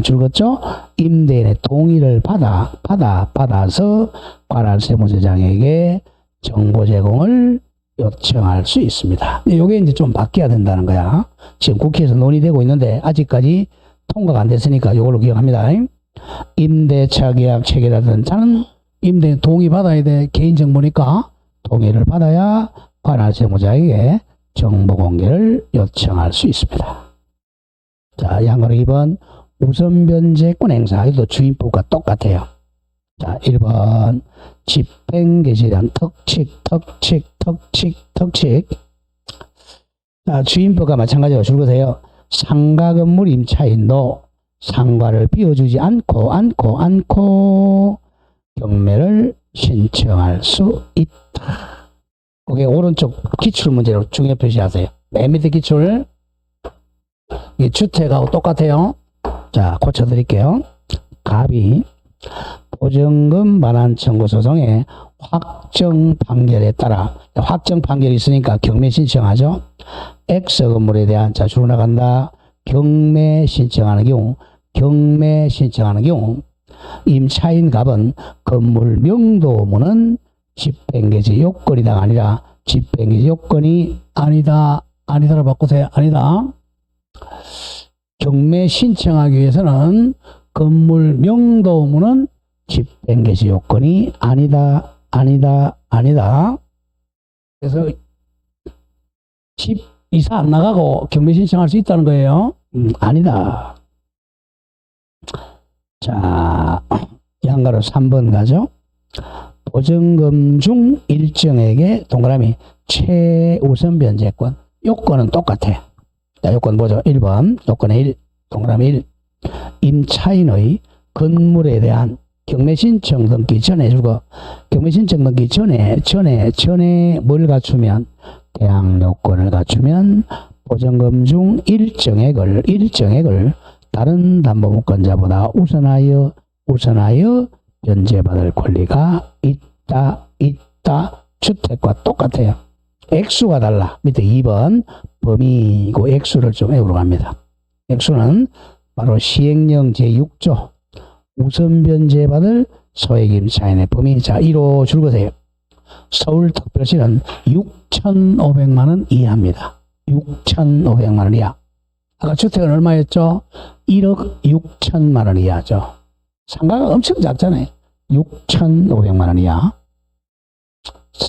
Speaker 1: 줄었죠? 임대인의 동의를 받아서 관할 세무서장에게 정보 제공을 요청할 수 있습니다. 이게 이제 좀 바뀌어야 된다는 거야. 지금 국회에서 논의되고 있는데 아직까지 통과가 안 됐으니까 이걸로 기억합니다. 임대차 계약 체결하던 자는 임대인 동의 받아야 돼. 개인정보니까 동의를 받아야 관할 세무자에게 정보 공개를 요청할 수 있습니다. 자, 양으로 2번 우선 변제권 행사. 이것도 주임법과 똑같아요. 자, 1번 집행개시에 대한 특칙. 자, 주임법과 마찬가지로 줄거세요. 상가 건물 임차인도 상가를 비워주지 않고 경매를 신청할 수 있다. 그게 오른쪽 기출문제로 중요 표시하세요. 맨 밑에 기출. 이 주택하고 똑같아요. 자, 고쳐드릴게요. 갑이 보증금 반환 청구 소송의 확정 판결에 따라 확정 판결이 있으니까 경매 신청하죠. X 건물에 대한 자, 줄 나간다. 경매 신청하는 경우, 임차인 값은 건물 명도무는 집행개시 요건이다가 아니라 집행개시 요건이 아니다로 바꾸세요. 아니다. 경매 신청하기 위해서는 건물 명도무는 집행개시 요건이 아니다. 그래서 집 이사 안 나가고 경매 신청할 수 있다는 거예요. 아니다. 자, 양가로 3번 가죠. 보증금 중 일정에게 동그라미 최우선 변제권. 요건은 똑같아. 자, 요건 보죠. 1번. 요건의 1. 동그라미 1. 임차인의 건물에 대한 경매신청 등기 전에 주고, 경매신청 등기 전에 뭘 갖추면, 대항 요건을 갖추면 보증금 중 일정액을 다른 담보물권자보다 우선하여 변제받을 권리가 있다. 주택과 똑같아요. 액수가 달라. 밑에 2번 범위고 액수를 좀 외우러 갑니다. 액수는 바로 시행령 제6조 우선 변제받을 소액 임차인의 범위. 자, 1호 줄거세요. 서울특별시는 6,500만원 이하입니다. 6,500만원 이하. 아까 주택은 얼마였죠? 1억 6천만원 이하죠. 상가가 엄청 작잖아요. 6,500만원 이하.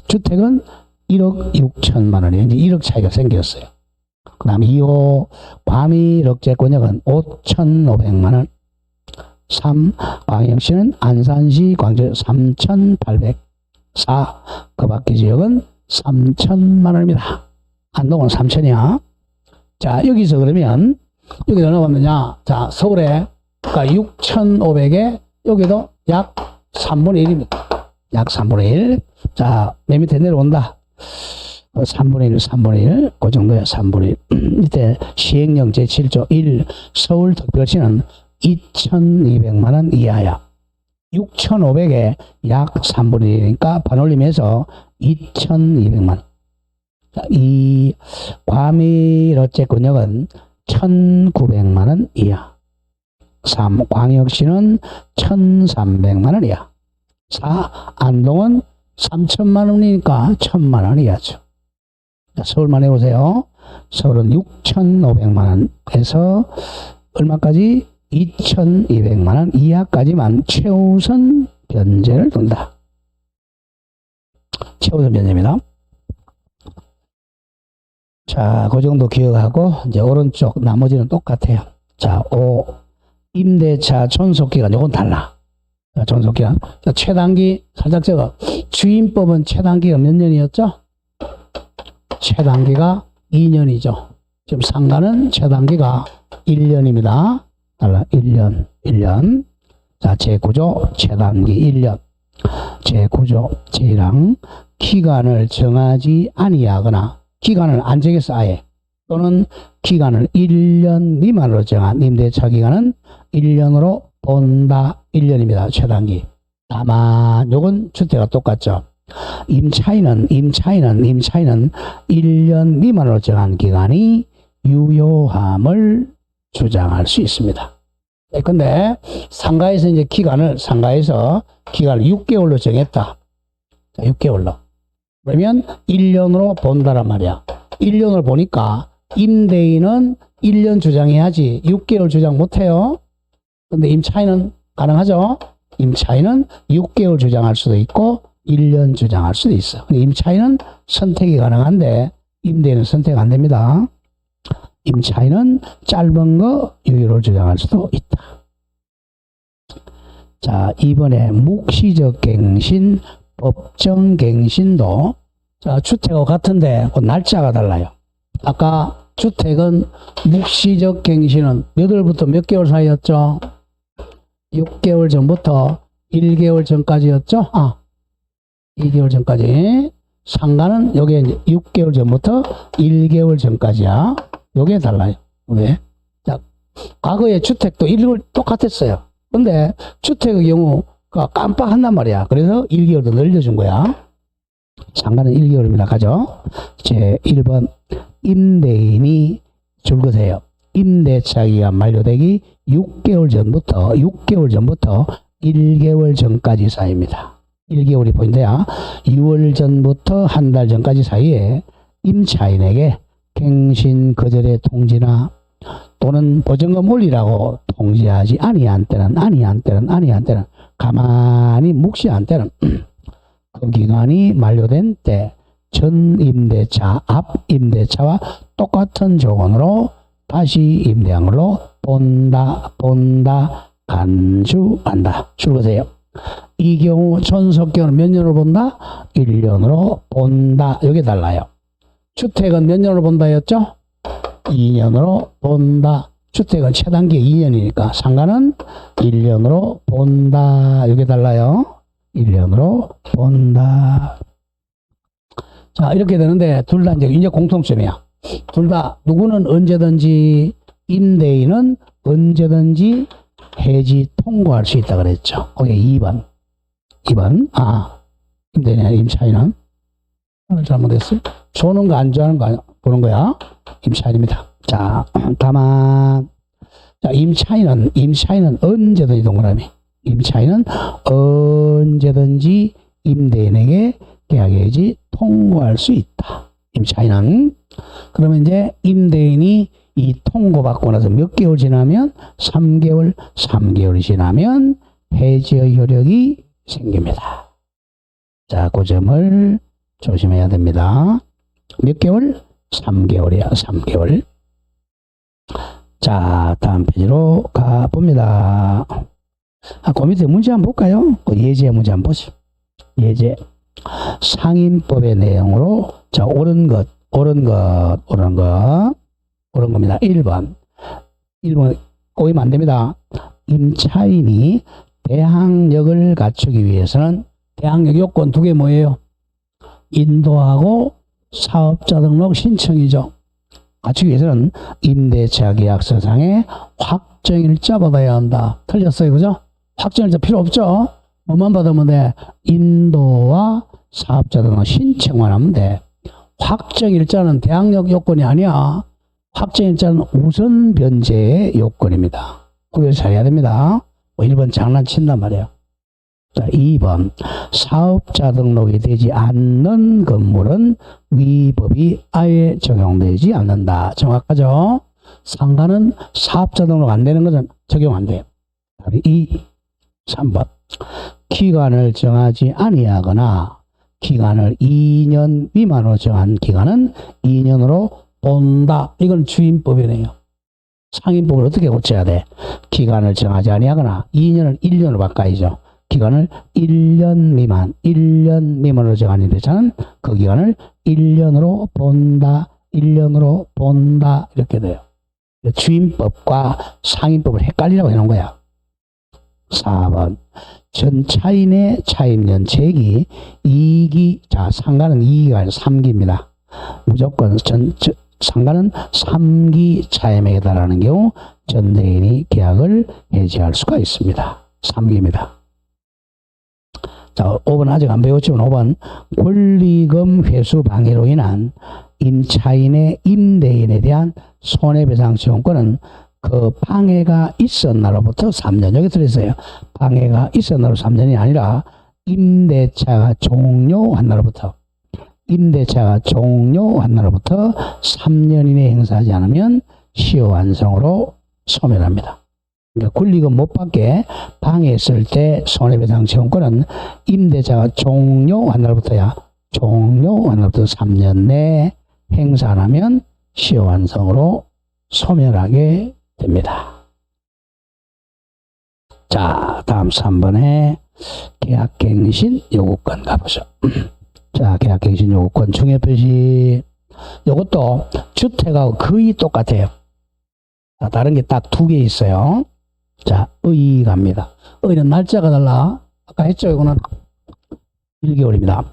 Speaker 1: 주택은 1억 6천만원이에요. 이제 1억 차이가 생겼어요. 그 다음 2호 과밀억제권역은 5,500만원. 3. 광역시는 안산시 광주 3,800. 4. 그 밖의 지역은 3,000만원입니다. 안동은 3,000이야. 자, 여기서 그러면, 여기 얼마 받느냐? 자, 서울에, 그러니까 6,500에, 여기도 약 3분의 1입니다. 약 3분의 1. 자, 맨 밑에 내려온다. 3분의 1. 그 정도야, 3분의 1. 밑에 시행령 제7조 1. 서울특별시는 2,200만원 이하야. 6,500에 약 3분의 1이니까 반올림해서 2,200만원. 자, 이 과밀어채권역은 1,900만원 이하. 3. 광역시는 1,300만원 이하. 4. 안동은 3,000만원이니까 1,000만원 이하죠. 자, 서울만 해보세요. 서울은 6,500만원에서 얼마까지? 2,200만원 이하까지만 최우선 변제를 둔다. 최우선 변제입니다. 자, 그 정도 기억하고, 이제 오른쪽 나머지는 똑같아요. 자, 5. 임대차 존속기간, 요건 달라. 자, 존속기간. 자, 최단기, 살짝 적어. 주임법은 최단기가 몇 년이었죠? 최단기가 2년이죠. 지금 상가는 최단기가 1년입니다. 달라. 1년. 자, 제9조, 최단기 1년. 제9조, 제1항. 기간을 정하지 아니하거나, 기간을 안 정해서 아예, 또는 기간을 1년 미만으로 정한 임대차 기간은 1년으로 본다. 1년입니다. 최단기. 다만 요건 주택과 똑같죠. 임차인은 1년 미만으로 정한 기간이 유효함을 주장할 수 있습니다. 근데 상가에서 이제 기간을 6개월로 정했다. 자, 6개월로. 그러면 1년으로 본다란 말이야. 1년을 보니까 임대인은 1년 주장해야지 6개월 주장 못해요. 근데 임차인은 가능하죠. 임차인은 6개월 주장할 수도 있고 1년 주장할 수도 있어. 근데 임차인은 선택이 가능한데 임대인은 선택 안 됩니다. 임차인은 짧은 거 유효를 주장할 수도 있다. 자, 이번에 묵시적 갱신, 법정 갱신도, 자, 주택하고 같은데 그 날짜가 달라요. 아까 주택은 묵시적 갱신은 몇 월부터 몇 개월 사이였죠? 6개월 전부터 1개월 전까지였죠? 2개월 전까지. 상가는 여기에 이제 6개월 전부터 1개월 전까지야. 요게 달라요. 왜? 자, 과거에 주택도 1개월 똑같았어요. 근데 주택의 경우가 깜빡한단 말이야. 그래서 1개월 더 늘려준 거야. 상가는 1개월입니다. 가죠. 제 1번 임대인이 줄거세요. 임대차 기간 만료되기 6개월 전부터 1개월 전까지 사이입니다. 1개월이 포인트야. 6월 전부터 한 달 전까지 사이에 임차인에게 갱신 거절의 통지나 또는 보증금 올리라고 통지하지 아니한 때는 가만히 묵시한 때는 그 기간이 만료된 때 전 임대차, 앞 임대차와 똑같은 조건으로 다시 임대한 걸로 본다, 간주한다. 줄거세요. 이 경우 존속경은 몇 년으로 본다? 1년으로 본다. 여기 달라요. 주택은 몇 년으로 본다였죠? 2년으로 본다. 주택은 최단기 2년이니까 상가는 1년으로 본다. 여기 달라요. 1년으로 본다. 자, 이렇게 되는데 둘 다 이제 공통점이야. 둘 다 누구는 언제든지 임대인은 언제든지 해지 통고할 수 있다 그랬죠. 거기 2번. 임대인이나 임차인은 잘못했어요. 조는 거 안 좋아하는 거 보는 거야. 임차인입니다. 자, 다만 자, 임차인은 언제든지 동그라미. 임차인은 언제든지 임대인에게 계약해지 통고할 수 있다. 임차인은. 그러면 이제 임대인이 이 통고받고 나서 몇 개월 지나면 3개월이 지나면 해지의 효력이 생깁니다. 자, 그 점을 조심해야 됩니다. 몇 개월? 3개월이야. 3개월. 자, 다음 페이지로 가봅니다. 그 밑에 문제 한번 볼까요? 그 예제 문제 한번 보시죠. 예제. 상임법의 내용으로, 자, 옳은 겁니다. 1번 꼬이면 안 됩니다. 임차인이 대항력을 갖추기 위해서는 대항력 요건 두 개 뭐예요? 인도하고 사업자 등록 신청이죠. 갖추기 위해서는 임대차 계약서상에 확정일자 받아야 한다. 틀렸어요. 그죠? 확정일자 필요 없죠? 뭐만 받으면 돼? 인도와 사업자 등록 신청만 하면 돼. 확정일자는 대항력 요건이 아니야. 확정일자는 우선 변제의 요건입니다. 구별 잘해야 됩니다. 1번 장난친단 말이에요. 자, 2번 사업자 등록이 되지 않는 건물은 위법이 아예 적용되지 않는다. 정확하죠? 상가는 사업자 등록 안 되는 것은 적용 안 돼요. 3번 기간을 정하지 아니하거나 기간을 2년 미만으로 정한 기간은 2년으로 본다. 이건 주임법이네요. 상임법을 어떻게 고쳐야 돼? 기간을 정하지 아니하거나 2년을 1년으로 바꿔야죠. 기간을 1년 미만으로 정한 임대차는 그 기간을 1년으로 본다. 이렇게 돼요. 주임법과 상임법을 헷갈리라고 해놓은 거야. 4번 전 차인의 차임연체액이 2기, 자, 상가는 2기가 아니라 3기입니다. 무조건 상가는 3기 차임에 달하는 경우 전대인이 계약을 해지할 수가 있습니다. 3기입니다. 자, 5번 아직 안 배웠지만 5번 권리금 회수 방해로 인한 임차인의 임대인에 대한 손해배상 지원권은 그 방해가 있은 날로부터 3년. 여기 들어있어요. 방해가 있은 날로 3년이 아니라 임대차가 종료한 날로부터 3년 이내에 행사하지 않으면 시효 완성으로 소멸합니다. 그러니까 권리금 못 받게 방해했을 때 손해배상 지원권은 임대차가 종료한 날부터야. 종료한 날부터 3년 내에 행사 안 하면 시효 완성으로 소멸하게 됩니다. 자, 다음 3번에 계약갱신 요구권 가보죠. 자, 계약갱신 요구권 중요표시. 요것도 주택하고 거의 똑같아요. 자, 다른 게 딱 2개 있어요. 자, 의 갑니다. 의는 날짜가 달라. 아까 했죠, 이거는 1개월입니다.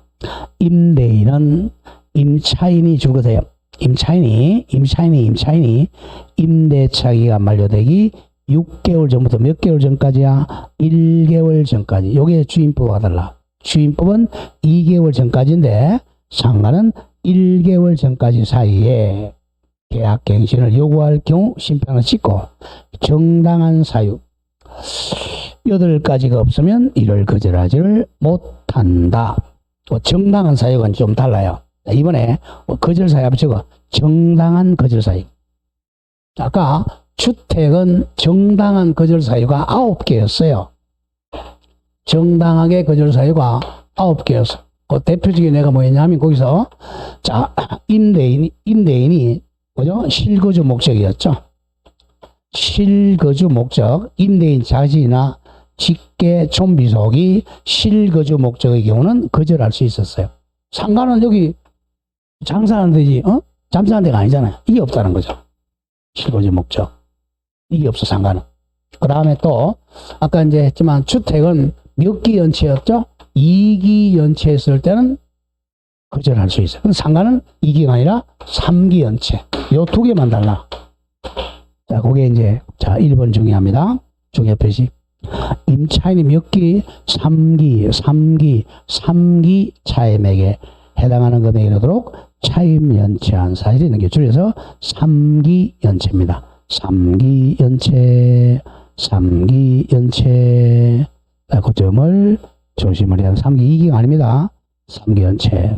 Speaker 1: 임대인은 임차인이 줄거세요. 임차인이 임대차 기간 만료되기 6개월 전부터 몇 개월 전까지야? 1개월 전까지. 요게 주임법과 달라. 주임법은 2개월 전까지인데 상가는 1개월 전까지 사이에 계약갱신을 요구할 경우 심판을 찍고 정당한 사유 8가지가 없으면 이를 거절하지를 못한다. 정당한 사유가 좀 달라요. 이번에 거절 사유 앞에 적어 정당한 거절 사유. 아까 주택은 정당한 거절 사유가 9개였어요. 정당하게 거절 사유가 9개였어. 그 대표적인 예가 뭐였냐면 거기서 자 임대인이 그죠? 실거주 목적이었죠. 실거주 목적 임대인 자신이나 직계 좀비속이 실거주 목적의 경우는 거절할 수 있었어요. 상가는 여기 장사하는 데지 잠수하는 데가 아니잖아요. 이게 없다는 거죠. 실거주 목적 이게 없어 상가는. 그 다음에 또 아까 이제 했지만 주택은 몇 기 연체였죠? 2기 연체했을 때는 거절할 수 있어요. 근데 상가는 2기가 아니라 3기 연체. 요 2개만 달라. 자, 그게 이제, 자, 1번 중요합니다. 중요 표시. 임차인이 몇 기? 3기 차임액에 해당하는 금액이 되도록 차임 연체한 사실이 있는 게 줄여서 3기 연체입니다. 3기 연체. 그 점을 조심을 해야 3기 2기가 아닙니다. 3기 연체.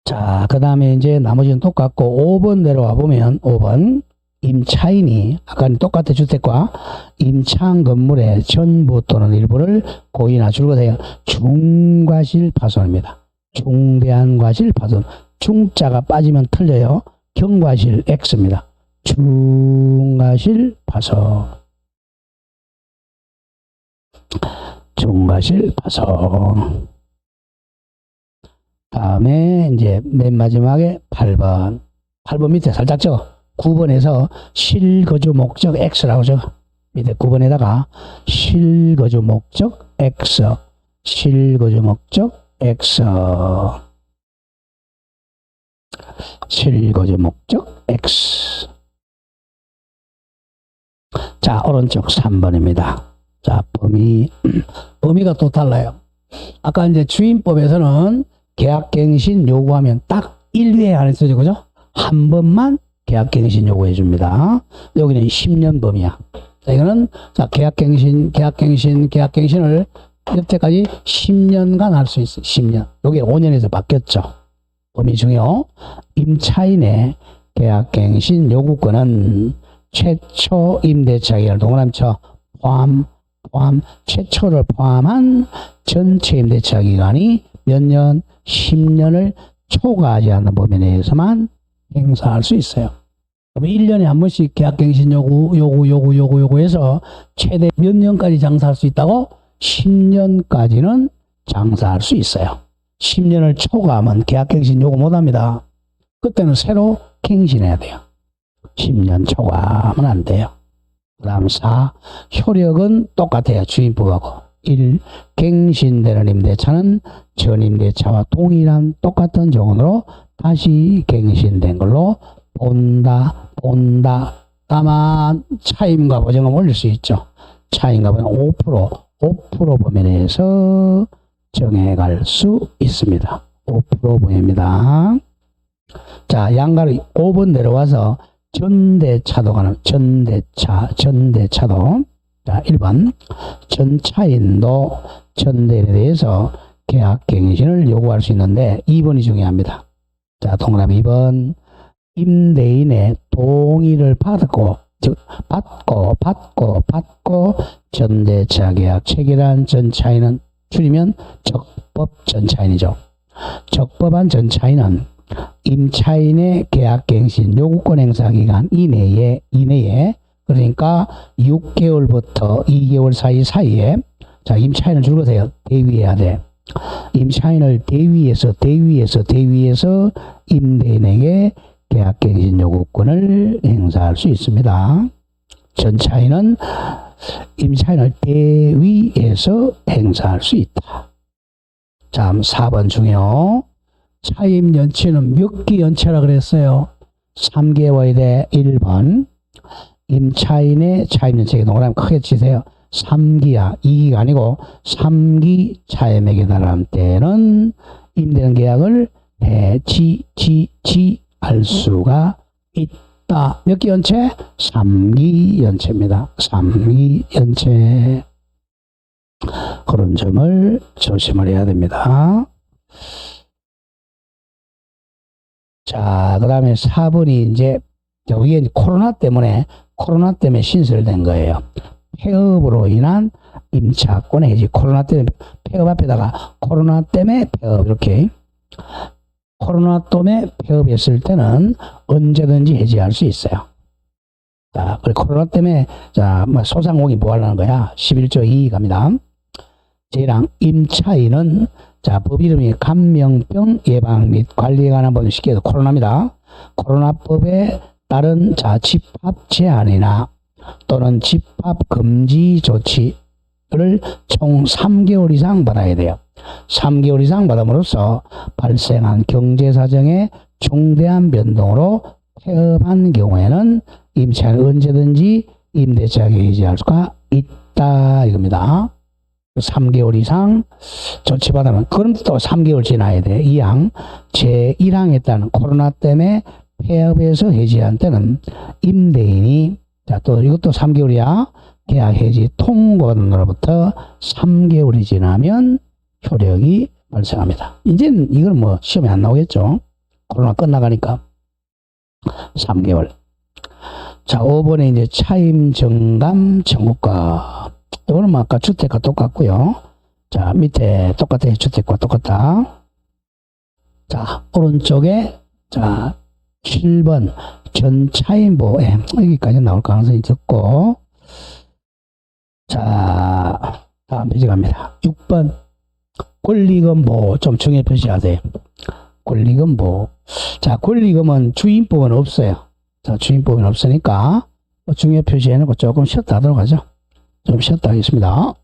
Speaker 1: 자, 그 다음에 이제 나머지는 똑같고 5번 내려와 보면 5번 임차인이 아까는 똑같은 주택과 임차한 건물의 전부 또는 일부를 고의나 줄거세요. 중과실 파손입니다. 중대한 과실 파손. 중자가 빠지면 틀려요. 경과실 X입니다. 중과실 파손. 중과실 파손. 다음에 이제 맨 마지막에 8번. 8번 밑에 살짝 적어. 9번에서 실거주 목적 X라고 적어. 밑에 9번에다가 실거주 목적 X. 실거주 목적 X. 실거주 목적 X. 자, 오른쪽 3번입니다. 자, 범위가 또 달라요. 아까 이제 주임법에서는 계약갱신 요구하면 딱 1회 안에서 그죠? 한 번만 계약갱신 요구해 줍니다. 여기는 10년 범위야. 자, 이거는 자, 계약갱신을 여태까지 10년간 할 수 있어요. 10년. 요게 5년에서 바뀌었죠. 범위 중요. 임차인의 계약갱신 요구권은 최초 임대차 기간 동그라미쳐 포함 최초를 포함한 전체 임대차 기간이 몇 년? 10년을 초과하지 않는 범위 내에서만 행사할 수 있어요. 그럼 1년에 한 번씩 계약갱신 요구해서 최대 몇 년까지 장사할 수 있다고? 10년까지는 장사할 수 있어요. 10년을 초과하면 계약갱신 요구 못합니다. 그때는 새로 갱신해야 돼요. 10년 초과하면 안 돼요. 그 다음 4. 효력은 똑같아요. 주임법하고. 1. 갱신되는 임대차는 전 임대차와 동일한 똑같은 조건으로 다시 갱신된 걸로 본다. 다만 차임과 보증금 올릴 수 있죠. 차임과 보증금 5% 범위 내에서 정해갈 수 있습니다. 5% 범위입니다. 자, 양가로 5번 내려와서 전대차도 가는 전대차도. 자, 1번 전차인도 전대에 대해서 계약갱신을 요구할 수 있는데 2번이 중요합니다. 자, 동그라미 2번 임대인의 동의를 받고 전대차 계약 체결한 전차인은 줄이면 적법 전차인이죠. 적법한 전차인은 임차인의 계약갱신 요구권 행사 기간 이내에 그러니까 6개월부터 2개월 사이에 자, 임차인을 줄거세요. 대위해야 돼. 임차인을 대위해서 임대인에게 계약갱신 요구권을 행사할 수 있습니다. 전차인은 임차인을 대위해서 행사할 수 있다. 자, 4번 중요. 차임 연체는 몇 기 연체라 그랬어요? 3개월에 대해 1번. 임차인의 차임 연체가 동그라미 크게 치세요. 3기야. 2기가 아니고 3기 차임액에 달하는 때는 임대인 계약을 해지할 수가 있다. 몇 기 연체? 3기 연체입니다. 3기 연체. 그런 점을 조심을 해야 됩니다. 자, 그 다음에 4번이 이제 여기에 코로나 때문에 신설된 거예요. 폐업으로 인한 임차권 해지. 코로나 때문에 폐업 앞에다가 코로나 때문에 폐업 이렇게. 코로나 때문에 폐업했을 때는 언제든지 해지할 수 있어요. 자, 그리고 코로나 때문에 자, 뭐 소상공인이 뭐 하려는 거야? 11조 2 갑니다. 제1항 임차인은 자, 법 이름이 감염병 예방 및 관리에 관한 법 쉽게 해서 코로나입니다. 코로나법에 따른 자, 집합 제한이나 또는 집합 금지 조치를 총 3개월 이상 받아야 돼요. 3개월 이상 받음으로써 발생한 경제사정의 중대한 변동으로 폐업한 경우에는 임차인은 언제든지 임대차에 해지할 수가 있다 이겁니다. 3개월 이상 조치받으면 그럼 또 3개월 지나야 돼. 2항 제1항에 따른 코로나 때문에 폐업해서 해지한 때는 임대인이 자, 또 이것도 3개월이야. 계약 해지 통보로부터 3개월이 지나면 효력이 발생합니다. 이제는 이건 뭐 시험에 안 나오겠죠. 코로나 끝나가니까 3개월. 자, 5번에 이제 차임 정감 청구가. 이거는 뭐 아까 주택과 똑같고요. 자, 밑에 똑같아요. 주택과 똑같다. 자, 오른쪽에 자 7번 전차임 보호. 여기까지 나올 가능성이 적고. 자, 다음 페이지 갑니다. 6번 권리금 보호 좀 중요히 표시하세요. 권리금 보호. 자, 권리금은 주인법은 없어요. 자, 주인법은 없으니까 중요 표시해놓고 조금 쉬었다 하도록 하죠. 좀 쉬었다 하겠습니다.